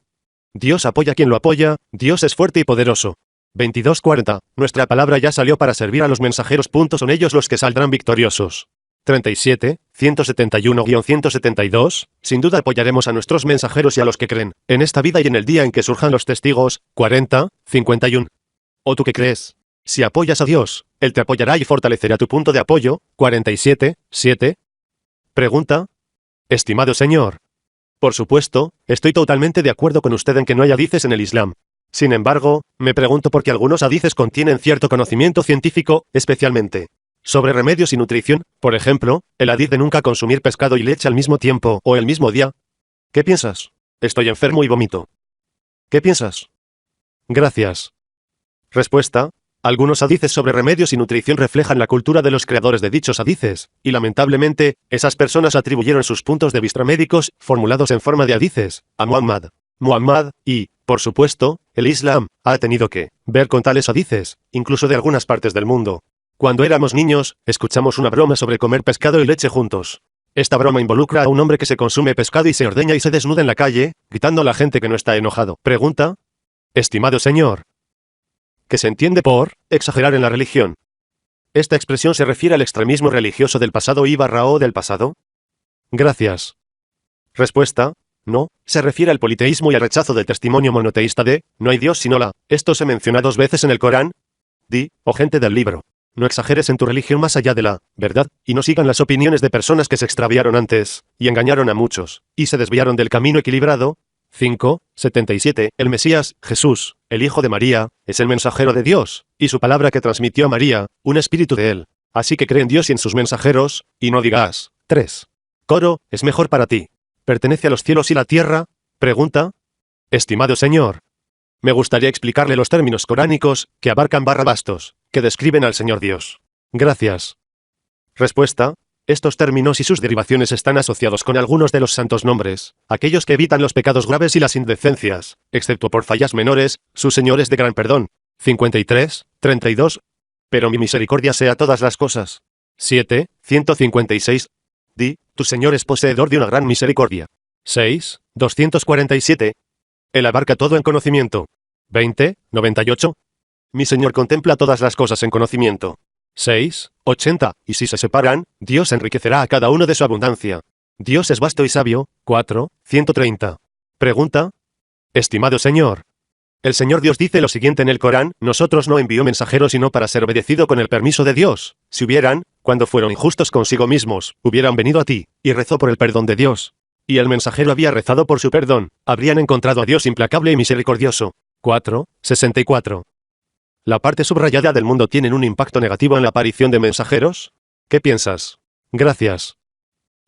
Dios apoya a quien lo apoya, Dios es fuerte y poderoso. 22:40. Nuestra palabra ya salió para servir a los mensajeros. Son ellos los que saldrán victoriosos. 37, 171-172. Sin duda apoyaremos a nuestros mensajeros y a los que creen, en esta vida y en el día en que surjan los testigos. 40, 51. ¿O tú qué crees? Si apoyas a Dios, Él te apoyará y fortalecerá tu punto de apoyo. 47, 7. Pregunta. Estimado señor. Por supuesto, estoy totalmente de acuerdo con usted en que no hay hadices en el Islam. Sin embargo, me pregunto por qué algunos hadices contienen cierto conocimiento científico, especialmente sobre remedios y nutrición, por ejemplo, el hadith de nunca consumir pescado y leche al mismo tiempo o el mismo día. ¿Qué piensas? Estoy enfermo y vomito. ¿Qué piensas? Gracias. Respuesta. Algunos hadices sobre remedios y nutrición reflejan la cultura de los creadores de dichos hadices, y lamentablemente, esas personas atribuyeron sus puntos de vista médicos, formulados en forma de hadices, a Muhammad. Y, por supuesto, el Islam ha tenido que ver con tales hadices, incluso de algunas partes del mundo. Cuando éramos niños, escuchamos una broma sobre comer pescado y leche juntos. Esta broma involucra a un hombre que se consume pescado y se ordeña y se desnuda en la calle, gritando a la gente que no está enojado. Pregunta. Estimado señor. ¿Qué se entiende por exagerar en la religión? ¿Esta expresión se refiere al extremismo religioso del pasado y/o del pasado? Gracias. Respuesta. No, se refiere al politeísmo y al rechazo del testimonio monoteísta de no hay Dios sino la. Esto se menciona 2 veces en el Corán. Di, oh gente del libro, no exageres en tu religión más allá de la verdad, y no sigan las opiniones de personas que se extraviaron antes, y engañaron a muchos, y se desviaron del camino equilibrado. 5:77. El Mesías, Jesús, el Hijo de María, es el mensajero de Dios, y su palabra que transmitió a María, un espíritu de él. Así que cree en Dios y en sus mensajeros, y no digas. 3. Coro, es mejor para ti. ¿Pertenece a los cielos y la tierra? Pregunta. Estimado señor. Me gustaría explicarle los términos coránicos, que abarcan bastos, que describen al Señor Dios. Gracias. Respuesta. Estos términos y sus derivaciones están asociados con algunos de los santos nombres, aquellos que evitan los pecados graves y las indecencias, excepto por fallas menores, sus señores de gran perdón. 53:32. Pero mi misericordia sea todas las cosas. 7:156. Di, tu Señor es poseedor de una gran misericordia. 6:247. Él abarca todo en conocimiento. 20:98. Mi Señor contempla todas las cosas en conocimiento. 6:80. Y si se separan, Dios enriquecerá a cada uno de su abundancia. Dios es vasto y sabio. 4:130. Pregunta. Estimado Señor. El Señor Dios dice lo siguiente en el Corán: nosotros no envió mensajeros sino para ser obedecido con el permiso de Dios. Si hubieran, cuando fueron injustos consigo mismos, hubieran venido a ti, y rezó por el perdón de Dios. Y el mensajero había rezado por su perdón, habrían encontrado a Dios implacable y misericordioso. 4:64. ¿La parte subrayada del mundo tiene un impacto negativo en la aparición de mensajeros? ¿Qué piensas? Gracias.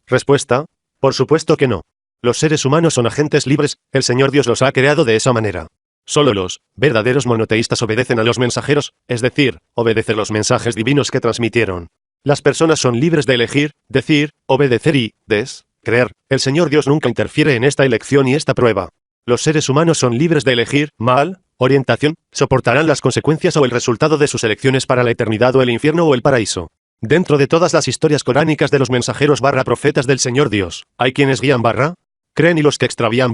Respuesta. Por supuesto que no. Los seres humanos son agentes libres, el Señor Dios los ha creado de esa manera. Solo los verdaderos monoteístas obedecen a los mensajeros, es decir, obedecen los mensajes divinos que transmitieron. Las personas son libres de elegir, decir, obedecer y creer. El Señor Dios nunca interfiere en esta elección y esta prueba. Los seres humanos son libres de elegir mal, orientación, soportarán las consecuencias o el resultado de sus elecciones para la eternidad o el infierno o el paraíso. Dentro de todas las historias coránicas de los mensajeros profetas del Señor Dios, hay quienes guían creen y los que extravían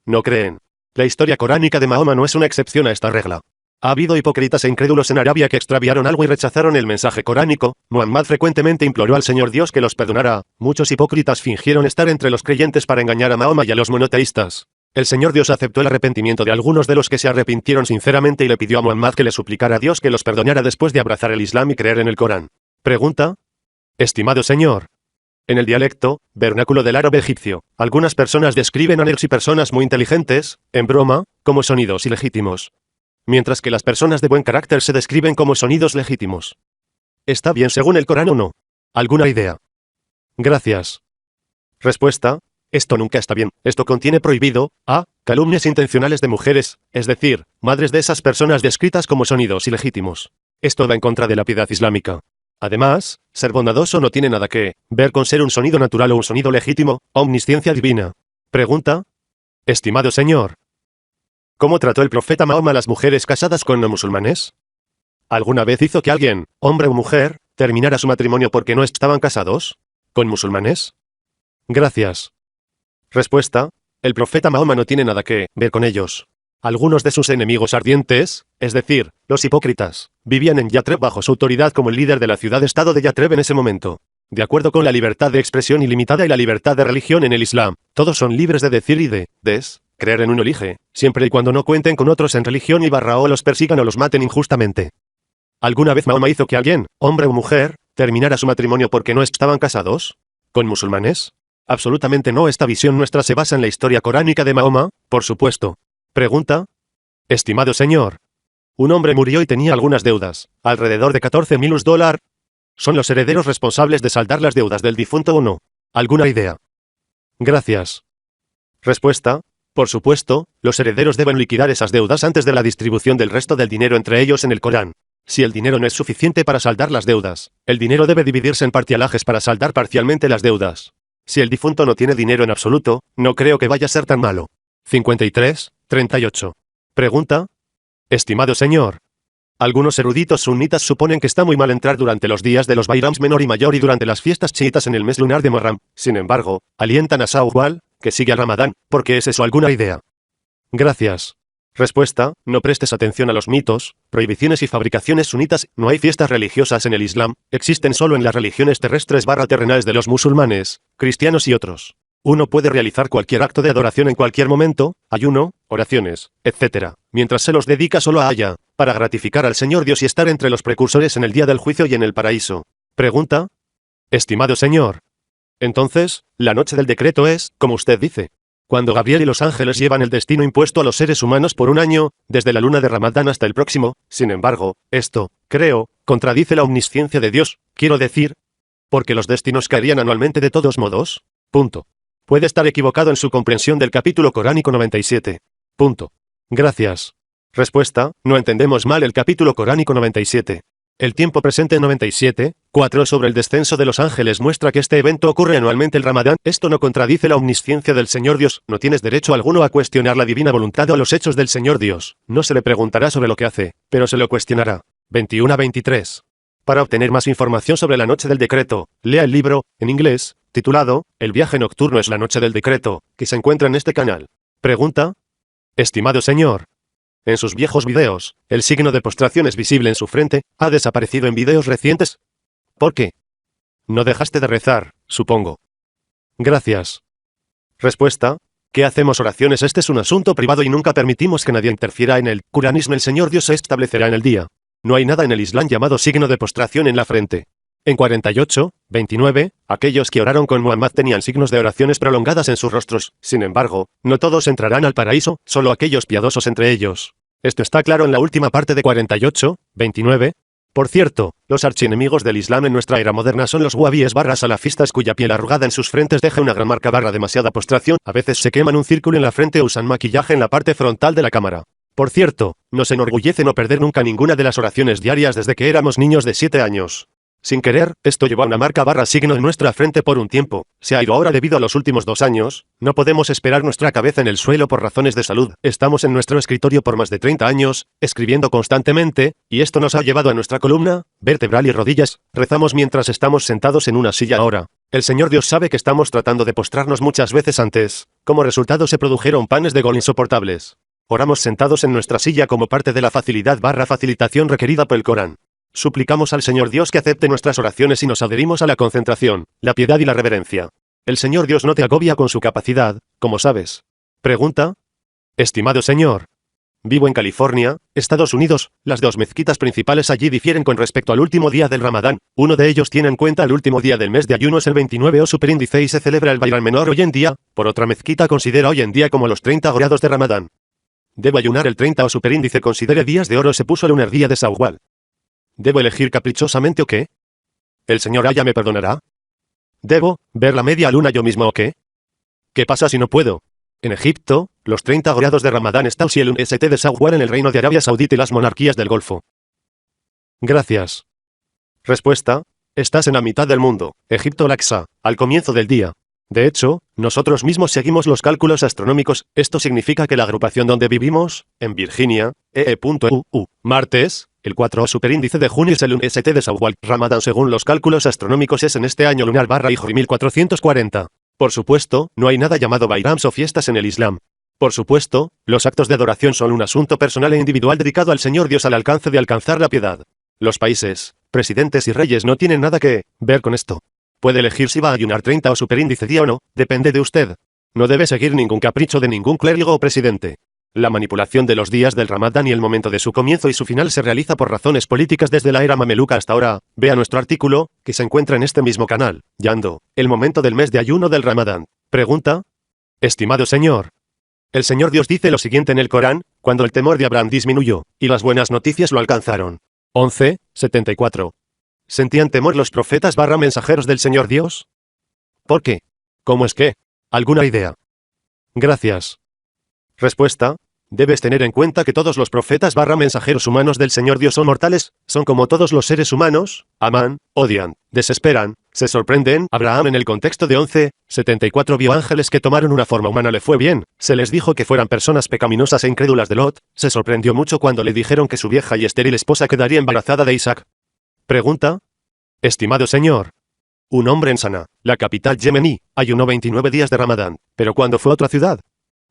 no creen. La historia coránica de Mahoma no es una excepción a esta regla. Ha habido hipócritas e incrédulos en Arabia que extraviaron algo y rechazaron el mensaje coránico. Muhammad frecuentemente imploró al Señor Dios que los perdonara. Muchos hipócritas fingieron estar entre los creyentes para engañar a Mahoma y a los monoteístas. El Señor Dios aceptó el arrepentimiento de algunos de los que se arrepintieron sinceramente y le pidió a Muhammad que le suplicara a Dios que los perdonara después de abrazar el Islam y creer en el Corán. Pregunta. Estimado Señor. En el dialecto, vernáculo del árabe egipcio, algunas personas describen a nerds y personas muy inteligentes, en broma, como sonidos ilegítimos. Mientras que las personas de buen carácter se describen como sonidos legítimos. ¿Está bien según el Corán o no? ¿Alguna idea? Gracias. Respuesta. Esto nunca está bien. Esto contiene prohibido calumnias intencionales de mujeres, es decir, madres de esas personas descritas como sonidos ilegítimos. Esto va en contra de la piedad islámica. Además, ser bondadoso no tiene nada que ver con ser un sonido natural o un sonido legítimo, omnisciencia divina. Pregunta. Estimado Señor. ¿Cómo trató el profeta Mahoma a las mujeres casadas con no musulmanes? ¿Alguna vez hizo que alguien, hombre o mujer, terminara su matrimonio porque no estaban casados con musulmanes? Gracias. Respuesta. El profeta Mahoma no tiene nada que ver con ellos. Algunos de sus enemigos ardientes, es decir, los hipócritas, vivían en Yatreb bajo su autoridad como el líder de la ciudad-estado de Yatreb en ese momento. De acuerdo con la libertad de expresión ilimitada y la libertad de religión en el Islam, todos son libres de decir y de creer en uno elige, siempre y cuando no cuenten con otros en religión y o los persigan o los maten injustamente. ¿Alguna vez Mahoma hizo que alguien, hombre o mujer, terminara su matrimonio porque no estaban casados con musulmanes? Absolutamente no. Esta visión nuestra se basa en la historia coránica de Mahoma, por supuesto. Pregunta. Estimado Señor. Un hombre murió y tenía algunas deudas, alrededor de $14,000. ¿Son los herederos responsables de saldar las deudas del difunto o no? ¿Alguna idea? Gracias. Respuesta. Por supuesto, los herederos deben liquidar esas deudas antes de la distribución del resto del dinero entre ellos en el Corán. Si el dinero no es suficiente para saldar las deudas, el dinero debe dividirse en parcialajes para saldar parcialmente las deudas. Si el difunto no tiene dinero en absoluto, no creo que vaya a ser tan malo. 53:38. Pregunta. Estimado Señor. Algunos eruditos sunitas suponen que está muy mal entrar durante los días de los Bayrams menor y mayor y durante las fiestas chiitas en el mes lunar de Muharram. Sin embargo, alientan a Shawwal, que sigue al Ramadán, porque es eso alguna idea. Gracias. Respuesta: no prestes atención a los mitos, prohibiciones y fabricaciones sunitas. No hay fiestas religiosas en el Islam, existen solo en las religiones terrestres terrenales de los musulmanes, cristianos y otros. Uno puede realizar cualquier acto de adoración en cualquier momento, ayuno, oraciones, etc., mientras se los dedica solo a Allah, para gratificar al Señor Dios y estar entre los precursores en el día del juicio y en el paraíso. Pregunta: estimado Señor, entonces, la noche del decreto es, como usted dice, cuando Gabriel y los ángeles llevan el destino impuesto a los seres humanos por un año, desde la luna de Ramadán hasta el próximo. Sin embargo, esto, creo, contradice la omnisciencia de Dios, quiero decir, porque los destinos caerían anualmente de todos modos. Punto. Puede estar equivocado en su comprensión del capítulo coránico 97. Punto. Gracias. Respuesta: no entendemos mal el capítulo coránico 97. El tiempo presente 97.4 sobre el descenso de los ángeles muestra que este evento ocurre anualmente el Ramadán. Esto no contradice la omnisciencia del Señor Dios. No tienes derecho alguno a cuestionar la divina voluntad o los hechos del Señor Dios. No se le preguntará sobre lo que hace, pero se lo cuestionará. 21 a 23. Para obtener más información sobre la noche del decreto, lea el libro, en inglés, titulado El viaje nocturno es la noche del decreto, que se encuentra en este canal. Pregunta: estimado Señor, en sus viejos videos, el signo de postración es visible en su frente, ¿ha desaparecido en videos recientes? ¿Por qué? No dejaste de rezar, supongo. Gracias. Respuesta: ¿qué hacemos oraciones? Este es un asunto privado y nunca permitimos que nadie interfiera en el Coranismo. El Señor Dios se establecerá en el día. No hay nada en el Islam llamado signo de postración en la frente. En 48:29, aquellos que oraron con Muhammad tenían signos de oraciones prolongadas en sus rostros. Sin embargo, no todos entrarán al paraíso, solo aquellos piadosos entre ellos. Esto está claro en la última parte de 48:29. Por cierto, los archienemigos del Islam en nuestra era moderna son los wahhabíes salafistas cuya piel arrugada en sus frentes deja una gran marca demasiada postración. A veces se queman un círculo en la frente o usan maquillaje en la parte frontal de la cámara. Por cierto, nos enorgullece no perder nunca ninguna de las oraciones diarias desde que éramos niños de 7 años. Sin querer, esto llevó a una marca signo en nuestra frente por un tiempo. Se ha ido ahora debido a los últimos 2 años. No podemos esperar nuestra cabeza en el suelo por razones de salud. Estamos en nuestro escritorio por más de 30 años, escribiendo constantemente, y esto nos ha llevado a nuestra columna vertebral y rodillas. Rezamos mientras estamos sentados en una silla ahora. El Señor Dios sabe que estamos tratando de postrarnos muchas veces antes. Como resultado se produjeron panes de gol insoportables. Oramos sentados en nuestra silla como parte de la facilidad facilitación requerida por el Corán. Suplicamos al Señor Dios que acepte nuestras oraciones y nos adherimos a la concentración, la piedad y la reverencia. El Señor Dios no te agobia con su capacidad, como sabes. Pregunta: estimado Señor, vivo en California, Estados Unidos. Las 2 mezquitas principales allí difieren con respecto al último día del Ramadán. Uno de ellos tiene en cuenta el último día del mes de ayuno es el 29 o superíndice y se celebra el Bayram menor hoy en día. Por otra mezquita considera hoy en día como los 30 grados de Ramadán. ¿Debo ayunar el 30 o superíndice considere días de oro se puso el lunar día de Shawwal? ¿Debo elegir caprichosamente o qué? ¿El Señor Allah me perdonará? ¿Debo ver la media luna yo mismo o qué? ¿Qué pasa si no puedo? En Egipto, los 30 grados de Ramadán están si el St de Shawwal en el Reino de Arabia Saudita y las monarquías del Golfo. Gracias. Respuesta: estás en la mitad del mundo, Egipto Al-Aqsa, al comienzo del día. De hecho, nosotros mismos seguimos los cálculos astronómicos. Esto significa que la agrupación donde vivimos, en Virginia, martes, el 4 superíndice de junio es el St de Shawwal. Ramadán según los cálculos astronómicos es en este año lunar Hijri 1440. Por supuesto, no hay nada llamado Bayrams o fiestas en el Islam. Por supuesto, los actos de adoración son un asunto personal e individual dedicado al Señor Dios al alcance de alcanzar la piedad. Los países, presidentes y reyes no tienen nada que ver con esto. Puede elegir si va a ayunar 30 o superíndice día o no, depende de usted. No debe seguir ningún capricho de ningún clérigo o presidente. La manipulación de los días del Ramadán y el momento de su comienzo y su final se realiza por razones políticas desde la era mameluca hasta ahora. Vea nuestro artículo, que se encuentra en este mismo canal, llamado El momento del mes de ayuno del Ramadán. Pregunta: estimado Señor, el Señor Dios dice lo siguiente en el Corán: cuando el temor de Abraham disminuyó, y las buenas noticias lo alcanzaron. 11:74. ¿Sentían temor los profetas mensajeros del Señor Dios? ¿Por qué? ¿Cómo es que? ¿Alguna idea? Gracias. Respuesta: Debes tener en cuenta que todos los profetas mensajeros humanos del Señor Dios son mortales, son como todos los seres humanos, aman, odian, desesperan, se sorprenden. Abraham en el contexto de 11:74 vio ángeles que tomaron una forma humana, le fue bien, se les dijo que fueran personas pecaminosas e incrédulas de Lot, se sorprendió mucho cuando le dijeron que su vieja y estéril esposa quedaría embarazada de Isaac. Pregunta. Estimado señor. Un hombre en Saná, la capital yemení, ayunó 29 días de Ramadán, pero cuando fue a otra ciudad,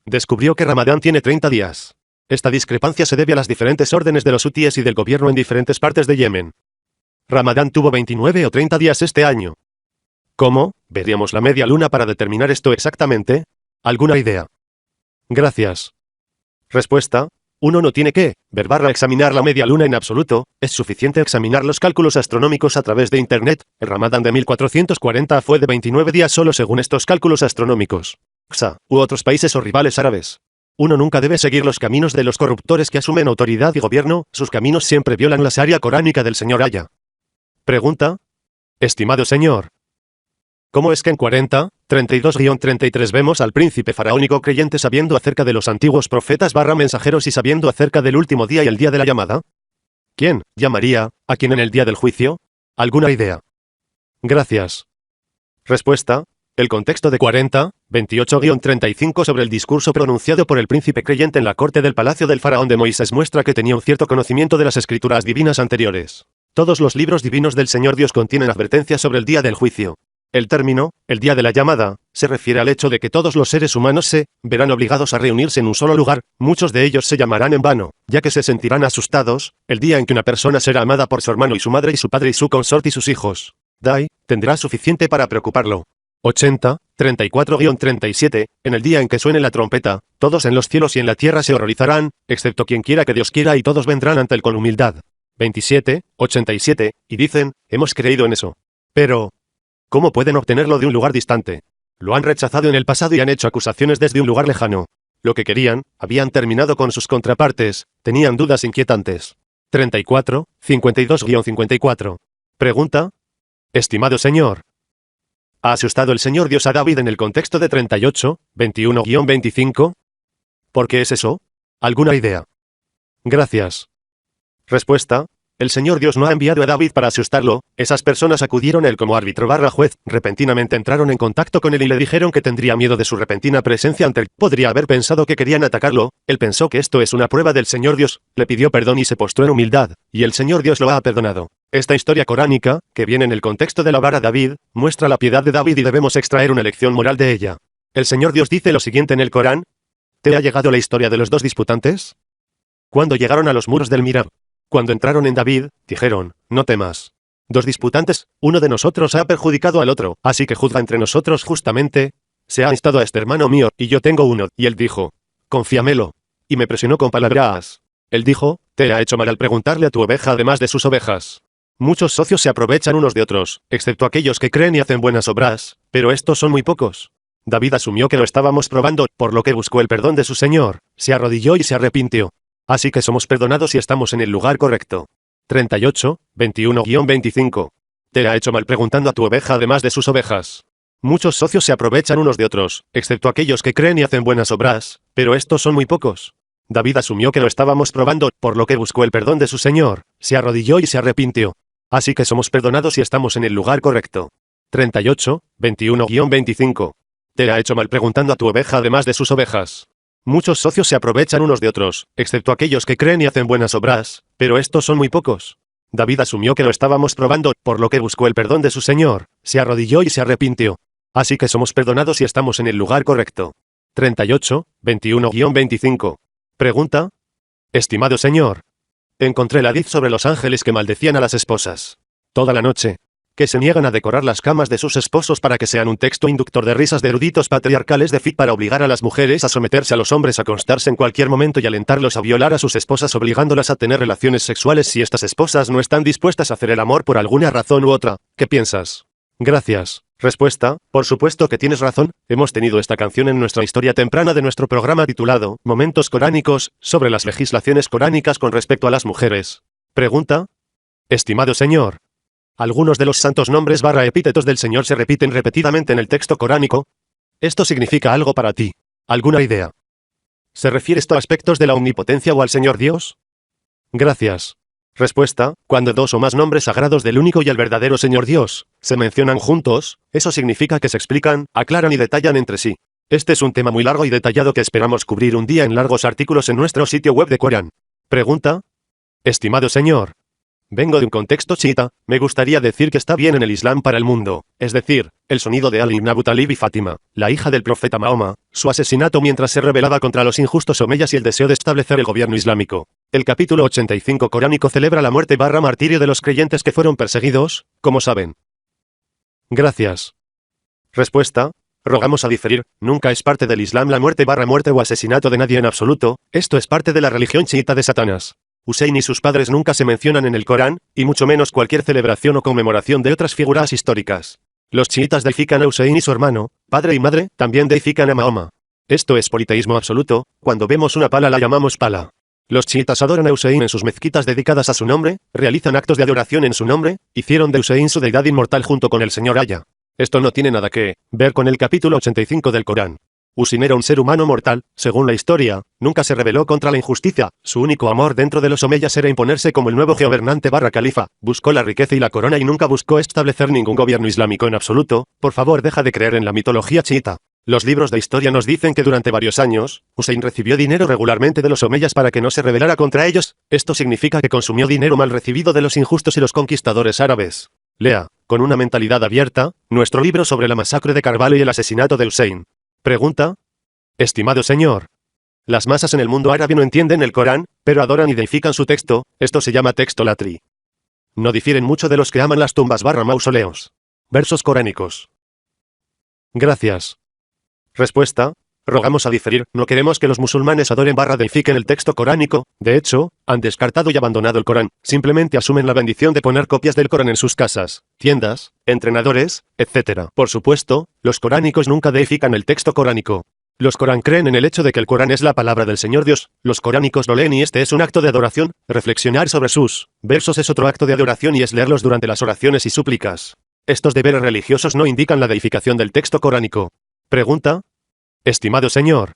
descubrió que Ramadán tiene 30 días. Esta discrepancia se debe a las diferentes órdenes de los hutíes y del gobierno en diferentes partes de Yemen. Ramadán tuvo 29 o 30 días este año. ¿Cómo? ¿Veríamos la media luna para determinar esto exactamente? ¿Alguna idea? Gracias. Respuesta. Uno no tiene que examinar la media luna en absoluto, es suficiente examinar los cálculos astronómicos a través de Internet. El Ramadán de 1440 fue de 29 días solo según estos cálculos astronómicos. U otros países o rivales árabes. Uno nunca debe seguir los caminos de los corruptores que asumen autoridad y gobierno, sus caminos siempre violan la sharia coránica del Señor Allah. Pregunta. Estimado señor. ¿Cómo es que en 32-33 vemos al príncipe faraónico creyente sabiendo acerca de los antiguos profetas mensajeros y sabiendo acerca del último día y el día de la llamada? ¿Quién llamaría a quién en el día del juicio? ¿Alguna idea? Gracias. Respuesta. El contexto de 28-35 sobre el discurso pronunciado por el príncipe creyente en la corte del palacio del faraón de Moisés muestra que tenía un cierto conocimiento de las escrituras divinas anteriores. Todos los libros divinos del Señor Dios contienen advertencias sobre el día del juicio. El término, el día de la llamada, se refiere al hecho de que todos los seres humanos se verán obligados a reunirse en un solo lugar, muchos de ellos se llamarán en vano, ya que se sentirán asustados, el día en que una persona será amada por su hermano y su madre y su padre y su consorte y sus hijos. Tendrá suficiente para preocuparlo. 34-37, en el día en que suene la trompeta, todos en los cielos y en la tierra se horrorizarán, excepto quien quiera que Dios quiera y todos vendrán ante él con humildad. 27-87, y dicen, hemos creído en eso. Pero, ¿cómo pueden obtenerlo de un lugar distante? Lo han rechazado en el pasado y han hecho acusaciones desde un lugar lejano. Lo que querían, habían terminado con sus contrapartes, tenían dudas inquietantes. 34-52-54. Pregunta. Estimado señor. ¿Ha asustado el Señor Dios a David en el contexto de 38-21-25? ¿Por qué es eso? ¿Alguna idea? Gracias. Respuesta. El Señor Dios no ha enviado a David para asustarlo, esas personas acudieron a él como árbitro juez, repentinamente entraron en contacto con él y le dijeron que tendría miedo de su repentina presencia ante él. Podría haber pensado que querían atacarlo, él pensó que esto es una prueba del Señor Dios, le pidió perdón y se postró en humildad, y el Señor Dios lo ha perdonado. Esta historia coránica, que viene en el contexto de alabar a David, muestra la piedad de David y debemos extraer una lección moral de ella. El Señor Dios dice lo siguiente en el Corán. ¿Te ha llegado la historia de los dos disputantes? Cuando llegaron a los muros del Mirab. Cuando entraron en David, dijeron, no temas. Dos disputantes, uno de nosotros ha perjudicado al otro, así que juzga entre nosotros justamente. Se ha instado a este hermano mío, y yo tengo uno, y él dijo, confíamelo. Y me presionó con palabras. Él dijo, te ha hecho mal al preguntarle a tu oveja además de sus ovejas. Muchos socios se aprovechan unos de otros, excepto aquellos que creen y hacen buenas obras, pero estos son muy pocos. David asumió que lo estábamos probando, por lo que buscó el perdón de su Señor, se arrodilló y se arrepintió. Así que somos perdonados y estamos en el lugar correcto. 38-21-25. Te ha hecho mal preguntando a tu oveja además de sus ovejas. Muchos socios se aprovechan unos de otros, excepto aquellos que creen y hacen buenas obras, pero estos son muy pocos. David asumió que lo estábamos probando, por lo que buscó el perdón de su Señor, se arrodilló y se arrepintió. Así que somos perdonados y estamos en el lugar correcto. 38-21-25. Te ha hecho mal preguntando a tu oveja además de sus ovejas. Muchos socios se aprovechan unos de otros, excepto aquellos que creen y hacen buenas obras, pero estos son muy pocos. David asumió que lo estábamos probando, por lo que buscó el perdón de su Señor, se arrodilló y se arrepintió. Así que somos perdonados y estamos en el lugar correcto. 38-21-25. Pregunta. Estimado Señor. Encontré el hadith sobre los ángeles que maldecían a las esposas. Toda la noche. Que se niegan a decorar las camas de sus esposos para que sean un texto inductor de risas de eruditos patriarcales de para obligar a las mujeres a someterse a los hombres a acostarse en cualquier momento y alentarlos a violar a sus esposas obligándolas a tener relaciones sexuales si estas esposas no están dispuestas a hacer el amor por alguna razón u otra. ¿Qué piensas? Gracias. Respuesta, por supuesto que tienes razón, hemos tenido esta canción en nuestra historia temprana de nuestro programa titulado Momentos Coránicos, sobre las legislaciones coránicas con respecto a las mujeres. Pregunta. Estimado Señor. Algunos de los santos nombres epítetos del Señor se repiten repetidamente en el texto coránico. ¿Esto significa algo para ti? ¿Alguna idea? ¿Se refiere esto a aspectos de la omnipotencia o al Señor Dios? Gracias. Respuesta: cuando dos o más nombres sagrados del único y el verdadero Señor Dios se mencionan juntos, eso significa que se explican, aclaran y detallan entre sí. Este es un tema muy largo y detallado que esperamos cubrir un día en largos artículos en nuestro sitio web de Corán. Pregunta: estimado señor, vengo de un contexto chiita, me gustaría decir que está bien en el Islam para el mundo, es decir, el sonido de Ali ibn Abu Talib y Fátima, la hija del profeta Mahoma, su asesinato mientras se rebelaba contra los injustos omeyas y el deseo de establecer el gobierno islámico. El capítulo 85 coránico celebra la muerte / martirio de los creyentes que fueron perseguidos, como saben. Gracias. Respuesta: rogamos a diferir, nunca es parte del Islam la muerte / muerte o asesinato de nadie en absoluto, esto es parte de la religión chiita de Satanás. Hussein y sus padres nunca se mencionan en el Corán, y mucho menos cualquier celebración o conmemoración de otras figuras históricas. Los chiitas deifican a Hussein y su hermano, padre y madre, también deifican a Mahoma. Esto es politeísmo absoluto, cuando vemos una pala la llamamos pala. Los chiitas adoran a Hussein en sus mezquitas dedicadas a su nombre, realizan actos de adoración en su nombre, hicieron de Hussein su deidad inmortal junto con el señor Aya. Esto no tiene nada que ver con el capítulo 85 del Corán. Hussein era un ser humano mortal, según la historia, nunca se rebeló contra la injusticia, su único amor dentro de los omeyas era imponerse como el nuevo gobernante / califa, buscó la riqueza y la corona y nunca buscó establecer ningún gobierno islámico en absoluto. Por favor, deja de creer en la mitología chiita. Los libros de historia nos dicen que durante varios años, Hussein recibió dinero regularmente de los omeyas para que no se rebelara contra ellos, esto significa que consumió dinero mal recibido de los injustos y los conquistadores árabes. Lea, con una mentalidad abierta, nuestro libro sobre la masacre de Karbala y el asesinato de Hussein. Pregunta: estimado señor, las masas en el mundo árabe no entienden el Corán, pero adoran y deifican su texto, esto se llama texto latri. No difieren mucho de los que aman las tumbas / mausoleos. Versos coránicos. Gracias. Respuesta: rogamos a diferir, no queremos que los musulmanes adoren / deifiquen el texto coránico, de hecho, han descartado y abandonado el Corán, simplemente asumen la bendición de poner copias del Corán en sus casas, tiendas, entrenadores, etc. Por supuesto, los coránicos nunca deifican el texto coránico. Los Corán creen en el hecho de que el Corán es la palabra del Señor Dios, los coránicos lo leen y este es un acto de adoración, reflexionar sobre sus versos es otro acto de adoración y es leerlos durante las oraciones y súplicas. Estos deberes religiosos no indican la deificación del texto coránico. Pregunta: estimado señor,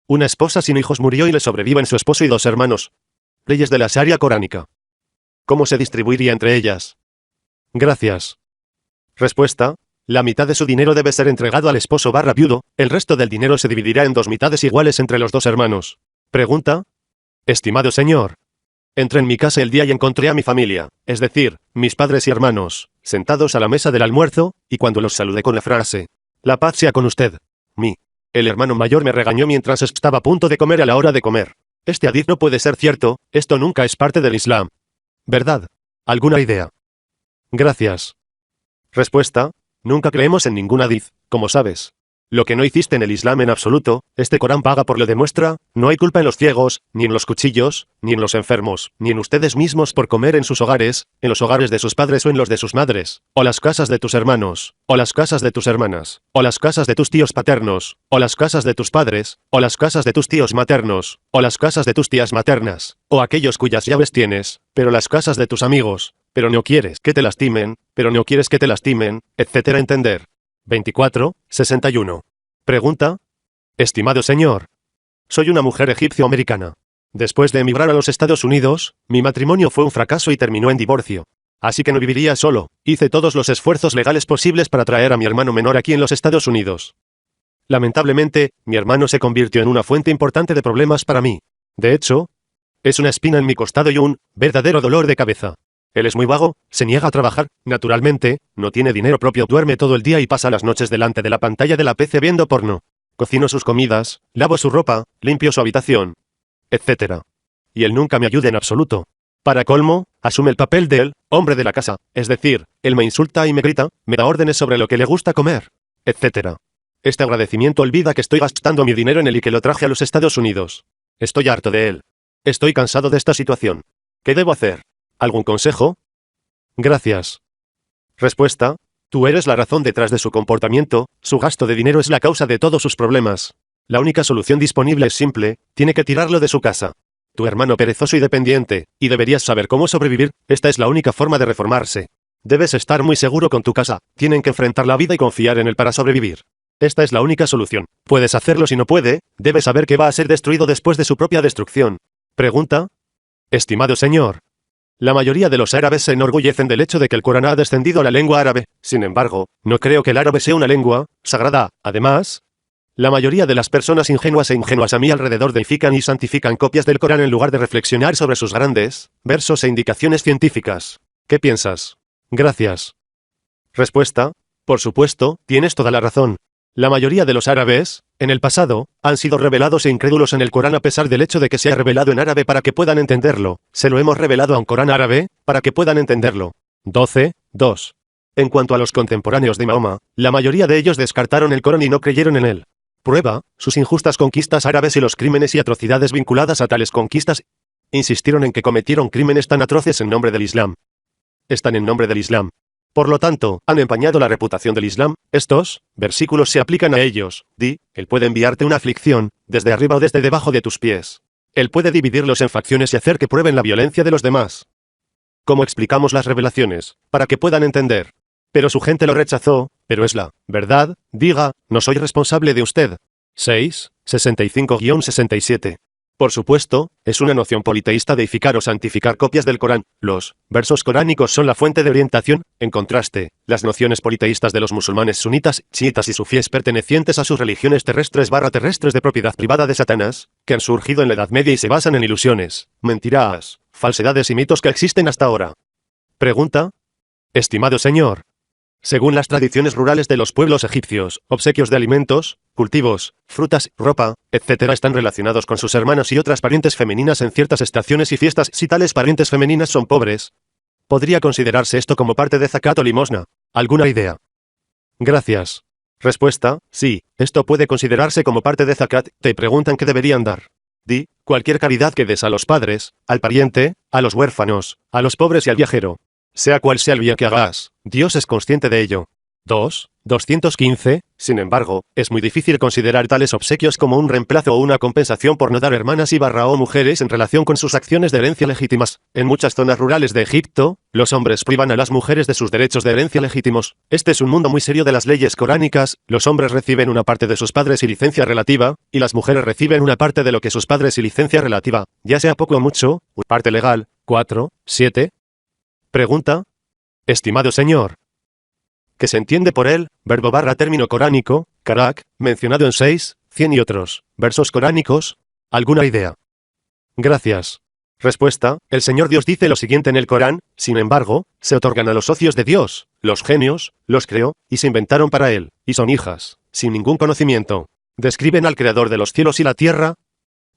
una esposa sin hijos murió y le sobreviven su esposo y 2 hermanos. Leyes de la Sharia coránica. ¿Cómo se distribuiría entre ellas? Gracias. Respuesta: la mitad de su dinero debe ser entregado al esposo / viudo, el resto del dinero se dividirá en 2 mitades iguales entre los 2 hermanos. Pregunta: estimado señor, entré en mi casa el día y encontré a mi familia, es decir, mis padres y hermanos, sentados a la mesa del almuerzo, y cuando los saludé con la frase: la paz sea con usted. El hermano mayor me regañó mientras estaba a punto de comer a la hora de comer. Este hadith no puede ser cierto, esto nunca es parte del Islam. ¿Verdad? ¿Alguna idea? Gracias. Respuesta: nunca creemos en ningún hadith, como sabes. Lo que no hiciste en el Islam en absoluto, este Corán paga por lo demuestra, no hay culpa en los ciegos, ni en los cuchillos, ni en los enfermos, ni en ustedes mismos por comer en sus hogares, en los hogares de sus padres o en los de sus madres, o las casas de tus hermanos, o las casas de tus hermanas, o las casas de tus tíos paternos, o las casas de tus padres, o las casas de tus tíos maternos, o las casas de tus tías maternas, o aquellos cuyas llaves tienes, pero las casas de tus amigos, pero no quieres que te lastimen, pero no quieres que te lastimen, etc. Entender. 24:61. Pregunta: estimado señor, soy una mujer egipcio-americana. Después de emigrar a los Estados Unidos, mi matrimonio fue un fracaso y terminó en divorcio. Así que no viviría solo, hice todos los esfuerzos legales posibles para traer a mi hermano menor aquí en los Estados Unidos. Lamentablemente, mi hermano se convirtió en una fuente importante de problemas para mí. De hecho, es una espina en mi costado y un verdadero dolor de cabeza. Él es muy vago, se niega a trabajar, naturalmente, no tiene dinero propio, duerme todo el día y pasa las noches delante de la pantalla de la PC viendo porno. Cocino sus comidas, lavo su ropa, limpio su habitación, etc. Y él nunca me ayuda en absoluto. Para colmo, asume el papel del hombre de la casa, es decir, él me insulta y me grita, me da órdenes sobre lo que le gusta comer, etc. Este agradecimiento olvida que estoy gastando mi dinero en él y que lo traje a los Estados Unidos. Estoy harto de él. Estoy cansado de esta situación. ¿Qué debo hacer? ¿Algún consejo? Gracias. Respuesta: tú eres la razón detrás de su comportamiento, su gasto de dinero es la causa de todos sus problemas. La única solución disponible es simple, tiene que tirarlo de su casa. Tu hermano perezoso y dependiente, y deberías saber cómo sobrevivir, esta es la única forma de reformarse. Debes estar muy seguro con tu casa, tienen que enfrentar la vida y confiar en él para sobrevivir. Esta es la única solución. Puedes hacerlo. Si no puede, debe saber que va a ser destruido después de su propia destrucción. Pregunta. Estimado señor. La mayoría de los árabes se enorgullecen del hecho de que el Corán ha descendido a la lengua árabe. Sin embargo, no creo que el árabe sea una lengua sagrada. Además, la mayoría de las personas ingenuas e ingenuas a mi alrededor deifican y santifican copias del Corán en lugar de reflexionar sobre sus grandes versos e indicaciones científicas. ¿Qué piensas? Gracias. Respuesta. Por supuesto, tienes toda la razón. La mayoría de los árabes, en el pasado, han sido revelados e incrédulos en el Corán a pesar del hecho de que se ha revelado en árabe para que puedan entenderlo. Se lo hemos revelado a un Corán árabe, para que puedan entenderlo. 12.2. En cuanto a los contemporáneos de Mahoma, la mayoría de ellos descartaron el Corán y no creyeron en él. Prueba, sus injustas conquistas árabes y los crímenes y atrocidades vinculadas a tales conquistas. Insistieron en que cometieron crímenes tan atroces en nombre del Islam. Están en nombre del Islam. Por lo tanto, han empañado la reputación del Islam. Estos versículos se aplican a ellos. Él puede enviarte una aflicción, desde arriba o desde debajo de tus pies. Él puede dividirlos en facciones y hacer que prueben la violencia de los demás. ¿Cómo explicamos las revelaciones? Para que puedan entender. Pero su gente lo rechazó, pero es la verdad. Diga, no soy responsable de usted. 6, 65-67. Por supuesto, es una noción politeísta deificar o santificar copias del Corán. Los versos coránicos son la fuente de orientación. En contraste, las nociones politeístas de los musulmanes sunitas, chiitas y sufíes pertenecientes a sus religiones terrestres de propiedad privada de Satanás, que han surgido en la Edad Media y se basan en ilusiones, mentiras, falsedades y mitos que existen hasta ahora. Pregunta. Estimado señor. Según las tradiciones rurales de los pueblos egipcios, obsequios de alimentos, cultivos, frutas, ropa, etc. están relacionados con sus hermanos y otras parientes femeninas en ciertas estaciones y fiestas. Si tales parientes femeninas son pobres, ¿podría considerarse esto como parte de zakat o limosna? ¿Alguna idea? Gracias. Respuesta, sí, esto puede considerarse como parte de zakat. Te preguntan qué deberían dar. Cualquier caridad que des a los padres, al pariente, a los huérfanos, a los pobres y al viajero. Sea cual sea el bien que hagas, Dios es consciente de ello. 215. Sin embargo, es muy difícil considerar tales obsequios como un reemplazo o una compensación por no dar hermanas y o mujeres en relación con sus acciones de herencia legítimas. En muchas zonas rurales de Egipto, los hombres privan a las mujeres de sus derechos de herencia legítimos. Este es un mundo muy serio de las leyes coránicas. Los hombres reciben una parte de sus padres y licencia relativa, y las mujeres reciben una parte de lo que sus padres y licencia relativa, ya sea poco o mucho, una parte legal. 4.7. Pregunta. Estimado señor. ¿Qué se entiende por el verbo / término coránico, karak, mencionado en 6, 100 y otros versos coránicos? ¿Alguna idea? Gracias. Respuesta. El Señor Dios dice lo siguiente en el Corán: sin embargo, se otorgan a los socios de Dios, los genios, los creó, y se inventaron para él, y son hijas, sin ningún conocimiento. Describen al Creador de los cielos y la tierra.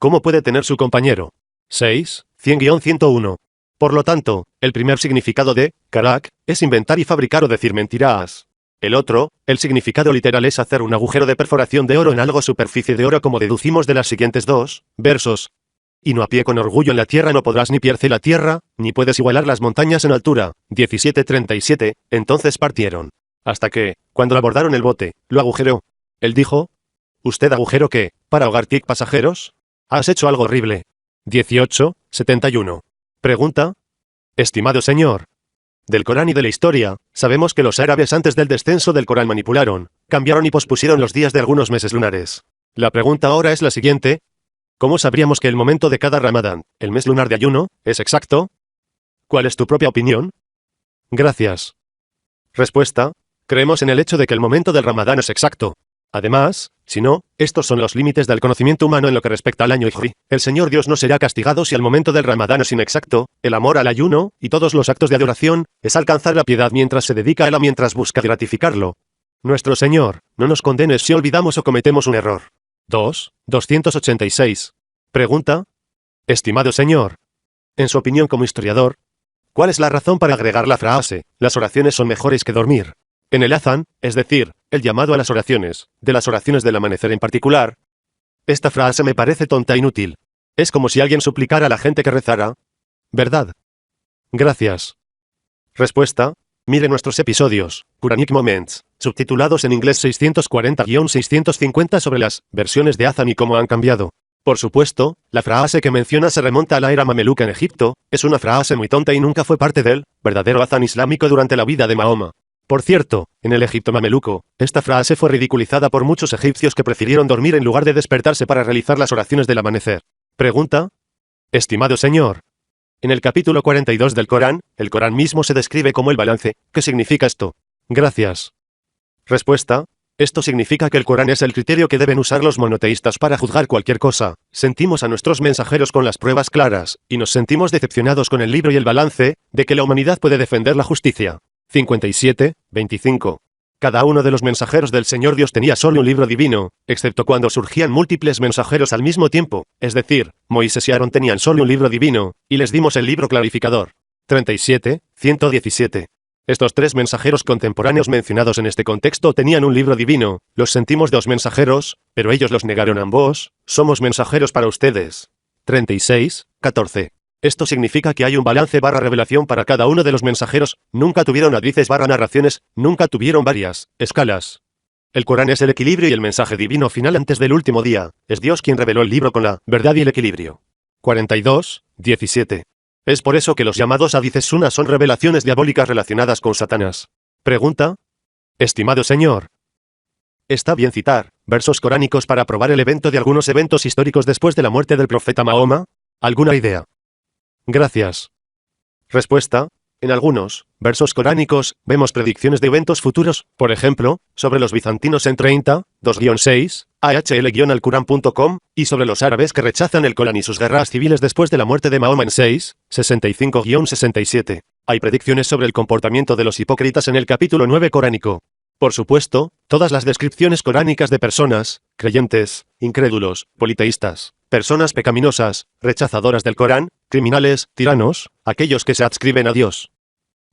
¿Cómo puede tener su compañero? 6, 100-101. Por lo tanto, el primer significado de karak es inventar y fabricar o decir mentiras. El otro, el significado literal es hacer un agujero de perforación de oro en algo superficie de oro, como deducimos de las siguientes dos versos. Y no a pie con orgullo en la tierra no podrás ni pierce la tierra, ni puedes igualar las montañas en altura. 17:37. Entonces partieron. Hasta que, cuando abordaron el bote, lo agujereó. Él dijo: ¿Usted agujero qué? ¿Para ahogar pasajeros? Has hecho algo horrible. 18:71. Pregunta. Estimado señor. Del Corán y de la historia, sabemos que los árabes antes del descenso del Corán manipularon, cambiaron y pospusieron los días de algunos meses lunares. La pregunta ahora es la siguiente. ¿Cómo sabríamos que el momento de cada Ramadán, el mes lunar de ayuno, es exacto? ¿Cuál es tu propia opinión? Gracias. Respuesta. Creemos en el hecho de que el momento del Ramadán es exacto. Además, si no, estos son los límites del conocimiento humano en lo que respecta al año hijri. El Señor Dios no será castigado si el momento del Ramadán es inexacto. El amor al ayuno, y todos los actos de adoración, es alcanzar la piedad mientras se dedica a él, mientras busca gratificarlo. Nuestro Señor, no nos condenes si olvidamos o cometemos un error. 286. Pregunta. Estimado señor. En su opinión como historiador, ¿cuál es la razón para agregar la frase, las oraciones son mejores que dormir? En el azán, es decir, el llamado a las oraciones, de las oraciones del amanecer en particular. Esta frase me parece tonta e inútil. Es como si alguien suplicara a la gente que rezara. ¿Verdad? Gracias. Respuesta. Mire nuestros episodios, Quranic Moments, subtitulados en inglés 640-650 sobre las versiones de azán y cómo han cambiado. Por supuesto, la frase que menciona se remonta a la era mameluca en Egipto, es una frase muy tonta y nunca fue parte del verdadero azán islámico durante la vida de Mahoma. Por cierto, en el Egipto mameluco, esta frase fue ridiculizada por muchos egipcios que prefirieron dormir en lugar de despertarse para realizar las oraciones del amanecer. Pregunta: estimado señor, en el capítulo 42 del Corán, el Corán mismo se describe como el balance. ¿Qué significa esto? Gracias. Respuesta: esto significa que el Corán es el criterio que deben usar los monoteístas para juzgar cualquier cosa. Sentimos a nuestros mensajeros con las pruebas claras, y nos sentimos decepcionados con el libro y el balance, de que la humanidad puede defender la justicia. 57, 25. Cada uno de los mensajeros del Señor Dios tenía solo un libro divino, excepto cuando surgían múltiples mensajeros al mismo tiempo, es decir, Moisés y Aarón tenían solo un libro divino, y les dimos el libro clarificador. 37, 117. Estos tres mensajeros contemporáneos mencionados en este contexto tenían un libro divino, los sentimos de los mensajeros, pero ellos los negaron ambos, somos mensajeros para ustedes. 36, 14. Esto significa que hay un balance / revelación para cada uno de los mensajeros, nunca tuvieron hadices / narraciones, nunca tuvieron varias escalas. El Corán es el equilibrio y el mensaje divino final antes del último día, es Dios quien reveló el libro con la verdad y el equilibrio. 42, 17. Es por eso que los llamados hadices sunnah son revelaciones diabólicas relacionadas con Satanás. Pregunta: estimado señor, ¿está bien citar versos coránicos para probar el evento de algunos eventos históricos después de la muerte del profeta Mahoma? ¿Alguna idea? Gracias. Respuesta: en algunos versos coránicos vemos predicciones de eventos futuros, por ejemplo, sobre los bizantinos en 30, 2-6, ahl-alquran.com, y sobre los árabes que rechazan el Corán y sus guerras civiles después de la muerte de Mahoma en 6, 65-67. Hay predicciones sobre el comportamiento de los hipócritas en el capítulo 9 coránico. Por supuesto, todas las descripciones coránicas de personas, creyentes, incrédulos, politeístas, personas pecaminosas, rechazadoras del Corán, criminales, tiranos, aquellos que se adscriben a Dios,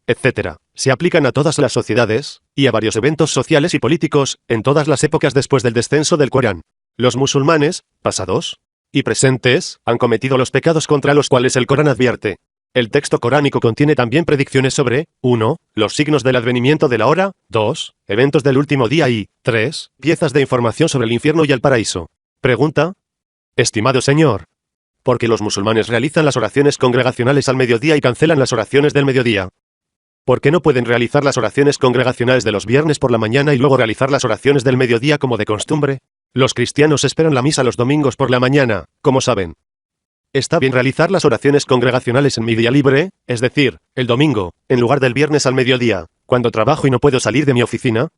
etc., se aplican a todas las sociedades, y a varios eventos sociales y políticos, en todas las épocas después del descenso del Corán. Los musulmanes, pasados y presentes, han cometido los pecados contra los cuales el Corán advierte. El texto coránico contiene también predicciones sobre 1. Los signos del advenimiento de la hora, 2. Eventos del último día y 3. Piezas de información sobre el infierno y el paraíso. Pregunta: estimado señor, ¿por qué los musulmanes realizan las oraciones congregacionales al mediodía y cancelan las oraciones del mediodía? ¿Por qué no pueden realizar las oraciones congregacionales de los viernes por la mañana y luego realizar las oraciones del mediodía como de costumbre? Los cristianos esperan la misa los domingos por la mañana, como saben. ¿Está bien realizar las oraciones congregacionales en mi día libre, es decir, el domingo, en lugar del viernes al mediodía, cuando trabajo y no puedo salir de mi oficina?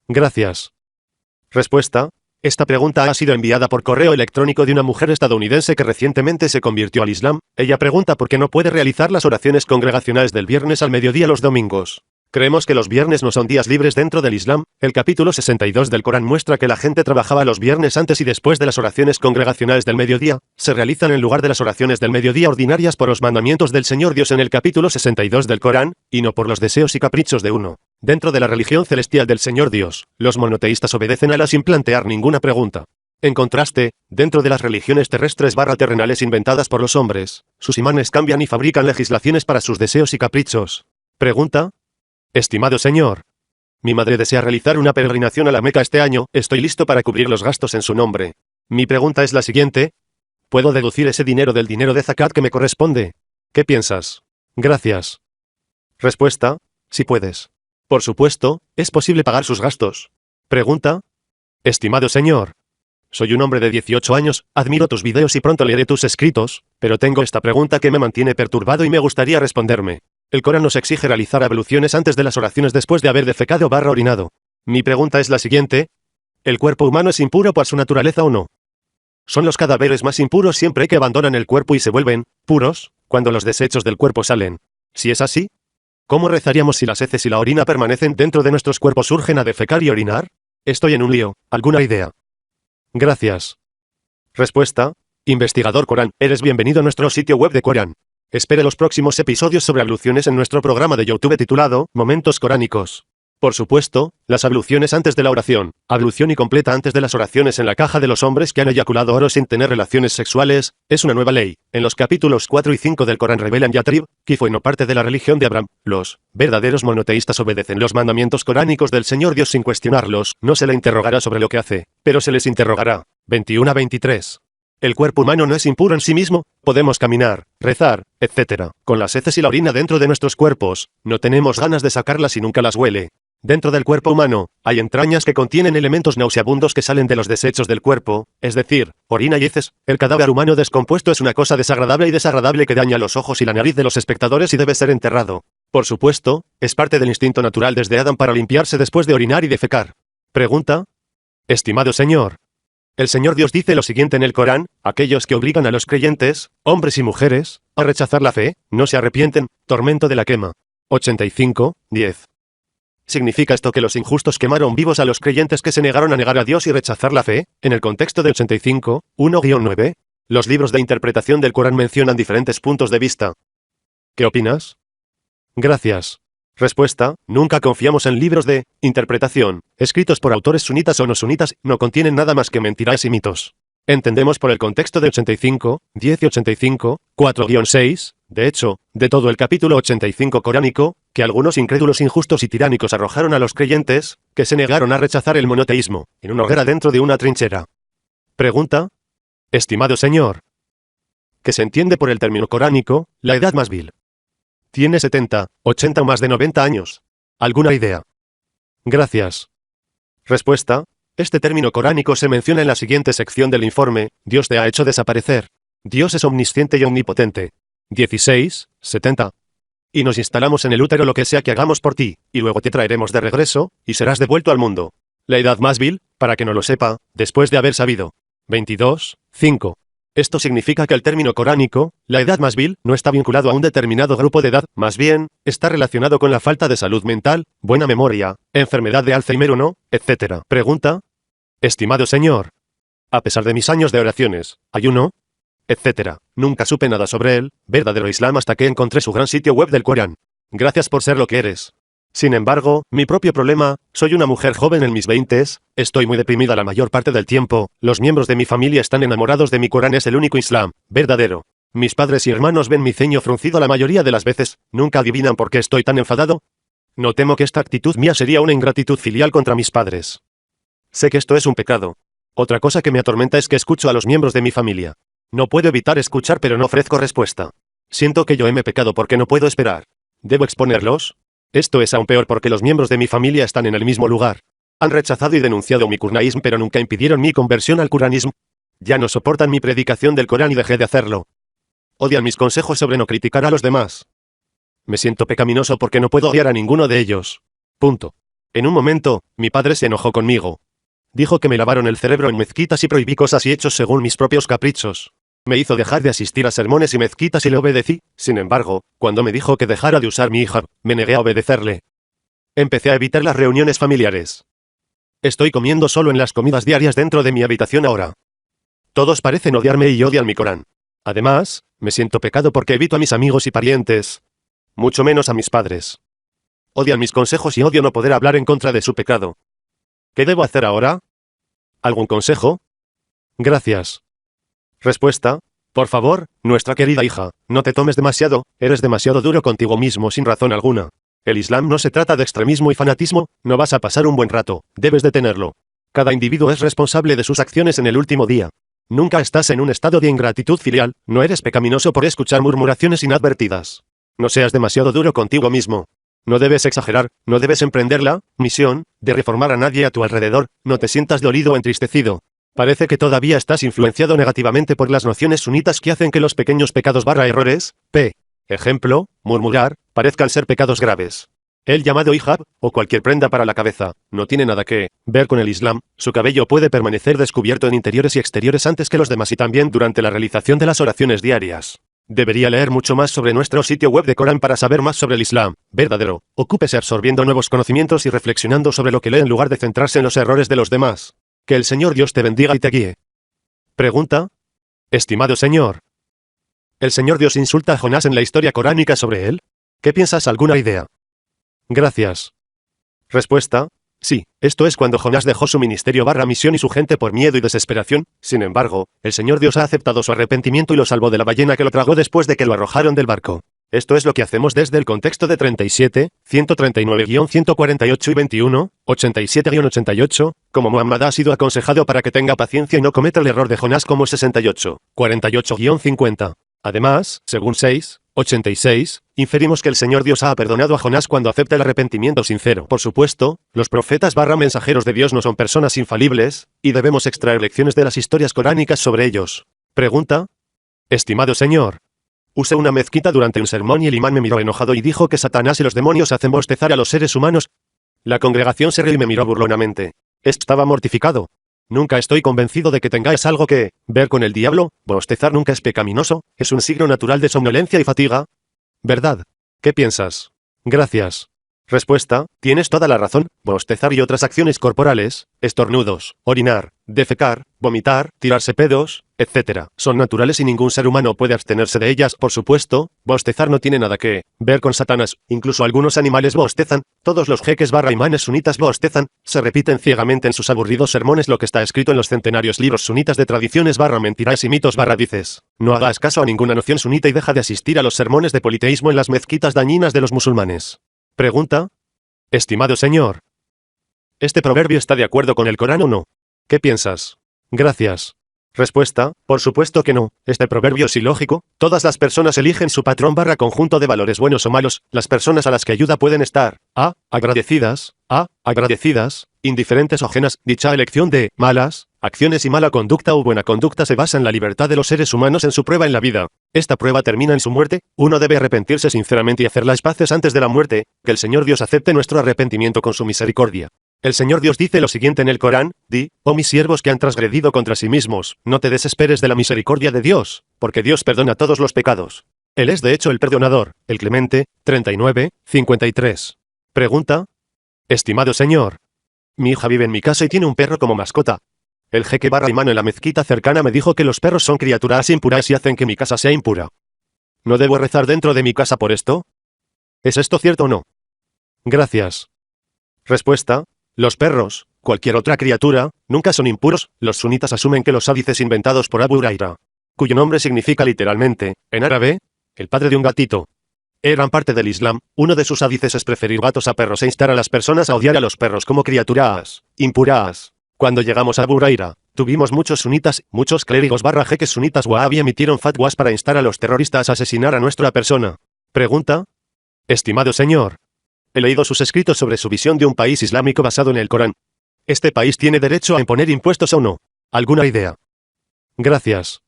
Gracias. Respuesta: esta pregunta ha sido enviada por correo electrónico de una mujer estadounidense que recientemente se convirtió al Islam. Ella pregunta por qué no puede realizar las oraciones congregacionales del viernes al mediodía los domingos. Creemos que los viernes no son días libres dentro del Islam. El capítulo 62 del Corán muestra que la gente trabajaba los viernes antes y después de las oraciones congregacionales del mediodía. Se realizan en lugar de las oraciones del mediodía ordinarias por los mandamientos del Señor Dios en el capítulo 62 del Corán, y no por los deseos y caprichos de uno. Dentro de la religión celestial del Señor Dios, los monoteístas obedecen a Alá sin plantear ninguna pregunta. En contraste, dentro de las religiones terrestres / terrenales inventadas por los hombres, sus imanes cambian y fabrican legislaciones para sus deseos y caprichos. Pregunta: estimado señor, mi madre desea realizar una peregrinación a la Meca este año, estoy listo para cubrir los gastos en su nombre. Mi pregunta es la siguiente: ¿puedo deducir ese dinero del dinero de zakat que me corresponde? ¿Qué piensas? Gracias. Respuesta: sí puedes. Por supuesto, es posible pagar sus gastos. Pregunta: estimado señor, soy un hombre de 18 años, admiro tus videos y pronto leeré tus escritos, pero tengo esta pregunta que me mantiene perturbado y me gustaría responderme. El Corán nos exige realizar abluciones antes de las oraciones después de haber defecado / orinado. Mi pregunta es la siguiente: ¿el cuerpo humano es impuro por su naturaleza o no? ¿Son los cadáveres más impuros siempre que abandonan el cuerpo y se vuelven puros cuando los desechos del cuerpo salen? Si es así, ¿cómo rezaríamos si las heces y la orina permanecen dentro de nuestros cuerpos, urgen a defecar y orinar? Estoy en un lío. ¿Alguna idea? Gracias. Respuesta: investigador Corán, eres bienvenido a nuestro sitio web de Corán. Espere los próximos episodios sobre abluciones en nuestro programa de YouTube titulado Momentos Coránicos. Por supuesto, las abluciones antes de la oración, ablución y completa antes de las oraciones en la caja de los hombres que han eyaculado oro sin tener relaciones sexuales, es una nueva ley. En los capítulos 4 y 5 del Corán revelan Yatrib, que fue no parte de la religión de Abraham. Los verdaderos monoteístas obedecen los mandamientos coránicos del Señor Dios sin cuestionarlos. No se le interrogará sobre lo que hace, pero se les interrogará. 21-23. El cuerpo humano no es impuro en sí mismo, podemos caminar, rezar, etc. con las heces y la orina dentro de nuestros cuerpos, no tenemos ganas de sacarlas y nunca las huele. Dentro del cuerpo humano, hay entrañas que contienen elementos nauseabundos que salen de los desechos del cuerpo, es decir, orina y heces. El cadáver humano descompuesto es una cosa desagradable y desagradable que daña los ojos y la nariz de los espectadores y debe ser enterrado. Por supuesto, es parte del instinto natural desde Adán para limpiarse después de orinar y defecar. Pregunta. Estimado Señor. El Señor Dios dice lo siguiente en el Corán: aquellos que obligan a los creyentes, hombres y mujeres, a rechazar la fe, no se arrepienten, tormento de la quema. 85, 10. ¿Significa esto que los injustos quemaron vivos a los creyentes que se negaron a negar a Dios y rechazar la fe? En el contexto de 85, 1-9, los libros de interpretación del Corán mencionan diferentes puntos de vista. ¿Qué opinas? Gracias. Respuesta: nunca confiamos en libros de interpretación, escritos por autores sunitas o no sunitas, no contienen nada más que mentiras y mitos. Entendemos por el contexto de 85, 10 y 85, 4-6, de hecho, de todo el capítulo 85 coránico, que algunos incrédulos injustos y tiránicos arrojaron a los creyentes, que se negaron a rechazar el monoteísmo, en una hoguera dentro de una trinchera. Pregunta. Estimado Señor. ¿Qué se entiende por el término coránico, la edad más vil? Tiene 70, 80 o más de 90 años. ¿Alguna idea? Gracias. Respuesta. Este término coránico se menciona en la siguiente sección del informe: Dios te ha hecho desaparecer. Dios es omnisciente y omnipotente. 16, 70. Y nos instalamos en el útero lo que sea que hagamos por ti, y luego te traeremos de regreso, y serás devuelto al mundo. La edad más vil, para que no lo sepa, después de haber sabido. 22, 5. Esto significa que el término coránico, la edad más vil, no está vinculado a un determinado grupo de edad, más bien, está relacionado con la falta de salud mental, buena memoria, enfermedad de Alzheimer o no, etc. Pregunta. Estimado Señor. A pesar de mis años de oraciones, ayuno, etc., nunca supe nada sobre el verdadero Islam hasta que encontré su gran sitio web del Corán. Gracias por ser lo que eres. Sin embargo, mi propio problema: soy una mujer joven en mis 20s, estoy muy deprimida la mayor parte del tiempo, los miembros de mi familia están enamorados de mi Corán, es el único Islam verdadero. Mis padres y hermanos ven mi ceño fruncido la mayoría de las veces, nunca adivinan por qué estoy tan enfadado. No temo que esta actitud mía sería una ingratitud filial contra mis padres. Sé que esto es un pecado. Otra cosa que me atormenta es que escucho a los miembros de mi familia. No puedo evitar escuchar, pero no ofrezco respuesta. Siento que yo he pecado porque no puedo esperar. ¿Debo exponerlos? Esto es aún peor porque los miembros de mi familia están en el mismo lugar. Han rechazado y denunciado mi kurnaísmo, pero nunca impidieron mi conversión al coranismo. Ya no soportan mi predicación del Corán y dejé de hacerlo. Odian mis consejos sobre no criticar a los demás. Me siento pecaminoso porque no puedo odiar a ninguno de ellos. Punto. En un momento, mi padre se enojó conmigo. Dijo que me lavaron el cerebro en mezquitas y prohibí cosas y hechos según mis propios caprichos. Me hizo dejar de asistir a sermones y mezquitas y le obedecí. Sin embargo, cuando me dijo que dejara de usar mi hijab, me negué a obedecerle. Empecé a evitar las reuniones familiares. Estoy comiendo solo en las comidas diarias dentro de mi habitación ahora. Todos parecen odiarme y odian mi Corán. Además, me siento pecado porque evito a mis amigos y parientes. Mucho menos a mis padres. Odian mis consejos y odio no poder hablar en contra de su pecado. ¿Qué debo hacer ahora? ¿Algún consejo? Gracias. Respuesta. Por favor, nuestra querida hija, no te tomes demasiado, eres demasiado duro contigo mismo sin razón alguna. El Islam no se trata de extremismo y fanatismo, no vas a pasar un buen rato, debes detenerlo. Cada individuo es responsable de sus acciones en el último día. Nunca estás en un estado de ingratitud filial, no eres pecaminoso por escuchar murmuraciones inadvertidas. No seas demasiado duro contigo mismo. No debes exagerar, no debes emprender la misión de reformar a nadie a tu alrededor, no te sientas dolido o entristecido. Parece que todavía estás influenciado negativamente por las nociones sunitas que hacen que los pequeños pecados errores, ejemplo, murmurar, parezcan ser pecados graves. El llamado hijab, o cualquier prenda para la cabeza, no tiene nada que ver con el Islam, su cabello puede permanecer descubierto en interiores y exteriores antes que los demás y también durante la realización de las oraciones diarias. Debería leer mucho más sobre nuestro sitio web de Corán para saber más sobre el Islam verdadero. Ocúpese absorbiendo nuevos conocimientos y reflexionando sobre lo que lee en lugar de centrarse en los errores de los demás. Que el Señor Dios te bendiga y te guíe. Pregunta. Estimado Señor. ¿El Señor Dios insulta a Jonás en la historia coránica sobre él? ¿Qué piensas? ¿Alguna idea? Gracias. Respuesta. Sí, esto es cuando Jonás dejó su ministerio misión y su gente por miedo y desesperación. Sin embargo, el Señor Dios ha aceptado su arrepentimiento y lo salvó de la ballena que lo tragó después de que lo arrojaron del barco. Esto es lo que hacemos desde el contexto de 37, 139-148 y 21, 87-88, como Muhammad ha sido aconsejado para que tenga paciencia y no cometa el error de Jonás como 68, 48-50. Además, según 6, 86. Inferimos que el Señor Dios ha perdonado a Jonás cuando acepta el arrepentimiento sincero. Por supuesto, los profetas mensajeros de Dios no son personas infalibles, y debemos extraer lecciones de las historias coránicas sobre ellos. Pregunta. Estimado Señor. Usé una mezquita durante un sermón y el imán me miró enojado y dijo que Satanás y los demonios hacen bostezar a los seres humanos. La congregación se rió y me miró burlonamente. Estaba mortificado. Nunca estoy convencido de que tengáis algo que ver con el diablo. Bostezar nunca es pecaminoso, es un signo natural de somnolencia y fatiga. ¿Verdad? ¿Qué piensas? Gracias. Respuesta, tienes toda la razón. Bostezar y otras acciones corporales, estornudos, orinar, defecar, vomitar, tirarse pedos, etc. son naturales y ningún ser humano puede abstenerse de ellas. Por supuesto, bostezar no tiene nada que ver con Satanás. Incluso algunos animales bostezan, todos los jeques imanes sunitas bostezan, se repiten ciegamente en sus aburridos sermones lo que está escrito en los centenarios libros sunitas de tradiciones mentiras y mitos dices. No hagas caso a ninguna noción sunita y deja de asistir a los sermones de politeísmo en las mezquitas dañinas de los musulmanes. Pregunta. Estimado Señor. ¿Este proverbio está de acuerdo con el Corán o no? ¿Qué piensas? Gracias. Respuesta, por supuesto que no, este proverbio es ilógico, todas las personas eligen su patrón conjunto de valores buenos o malos, las personas a las que ayuda pueden estar, agradecidas, indiferentes o ajenas, dicha elección de malas acciones y mala conducta o buena conducta se basa en la libertad de los seres humanos en su prueba en la vida. Esta prueba termina en su muerte, uno debe arrepentirse sinceramente y hacer las paces antes de la muerte, que el Señor Dios acepte nuestro arrepentimiento con su misericordia. El Señor Dios dice lo siguiente en el Corán, di, oh mis siervos que han transgredido contra sí mismos, no te desesperes de la misericordia de Dios, porque Dios perdona todos los pecados. Él es de hecho el perdonador, el clemente, 39, 53. Pregunta. Estimado Señor. Mi hija vive en mi casa y tiene un perro como mascota. El jeque imán en la mezquita cercana me dijo que los perros son criaturas impuras y hacen que mi casa sea impura. ¿No debo rezar dentro de mi casa por esto? ¿Es esto cierto o no? Gracias. Respuesta. Los perros, cualquier otra criatura, nunca son impuros. Los sunitas asumen que los hadices inventados por Abu Huraira, cuyo nombre significa literalmente, en árabe, el padre de un gatito, eran parte del Islam. Uno de sus hadices es preferir gatos a perros e instar a las personas a odiar a los perros como criaturas impuras. Cuando llegamos a Abu Huraira, tuvimos muchos sunitas, muchos clérigos jeques sunitas wahhabi emitieron fatwas para instar a los terroristas a asesinar a nuestra persona. Pregunta. Estimado Señor. He leído sus escritos sobre su visión de un país islámico basado en el Corán. ¿Este país tiene derecho a imponer impuestos o no? ¿Alguna idea? Gracias.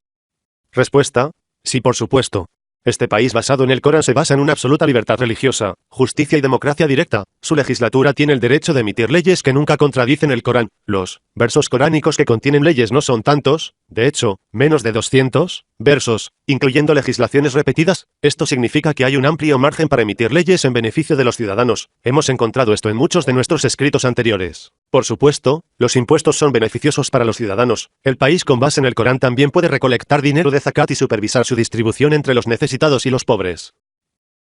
Respuesta. Sí, por supuesto. Este país basado en el Corán se basa en una absoluta libertad religiosa, justicia y democracia directa. Su legislatura tiene el derecho de emitir leyes que nunca contradicen el Corán. Los versos coránicos que contienen leyes no son tantos, de hecho, menos de 200 versos, incluyendo legislaciones repetidas. Esto significa que hay un amplio margen para emitir leyes en beneficio de los ciudadanos. Hemos encontrado esto en muchos de nuestros escritos anteriores. Por supuesto, los impuestos son beneficiosos para los ciudadanos. El país con base en el Corán también puede recolectar dinero de zakat y supervisar su distribución entre los necesitados y los pobres.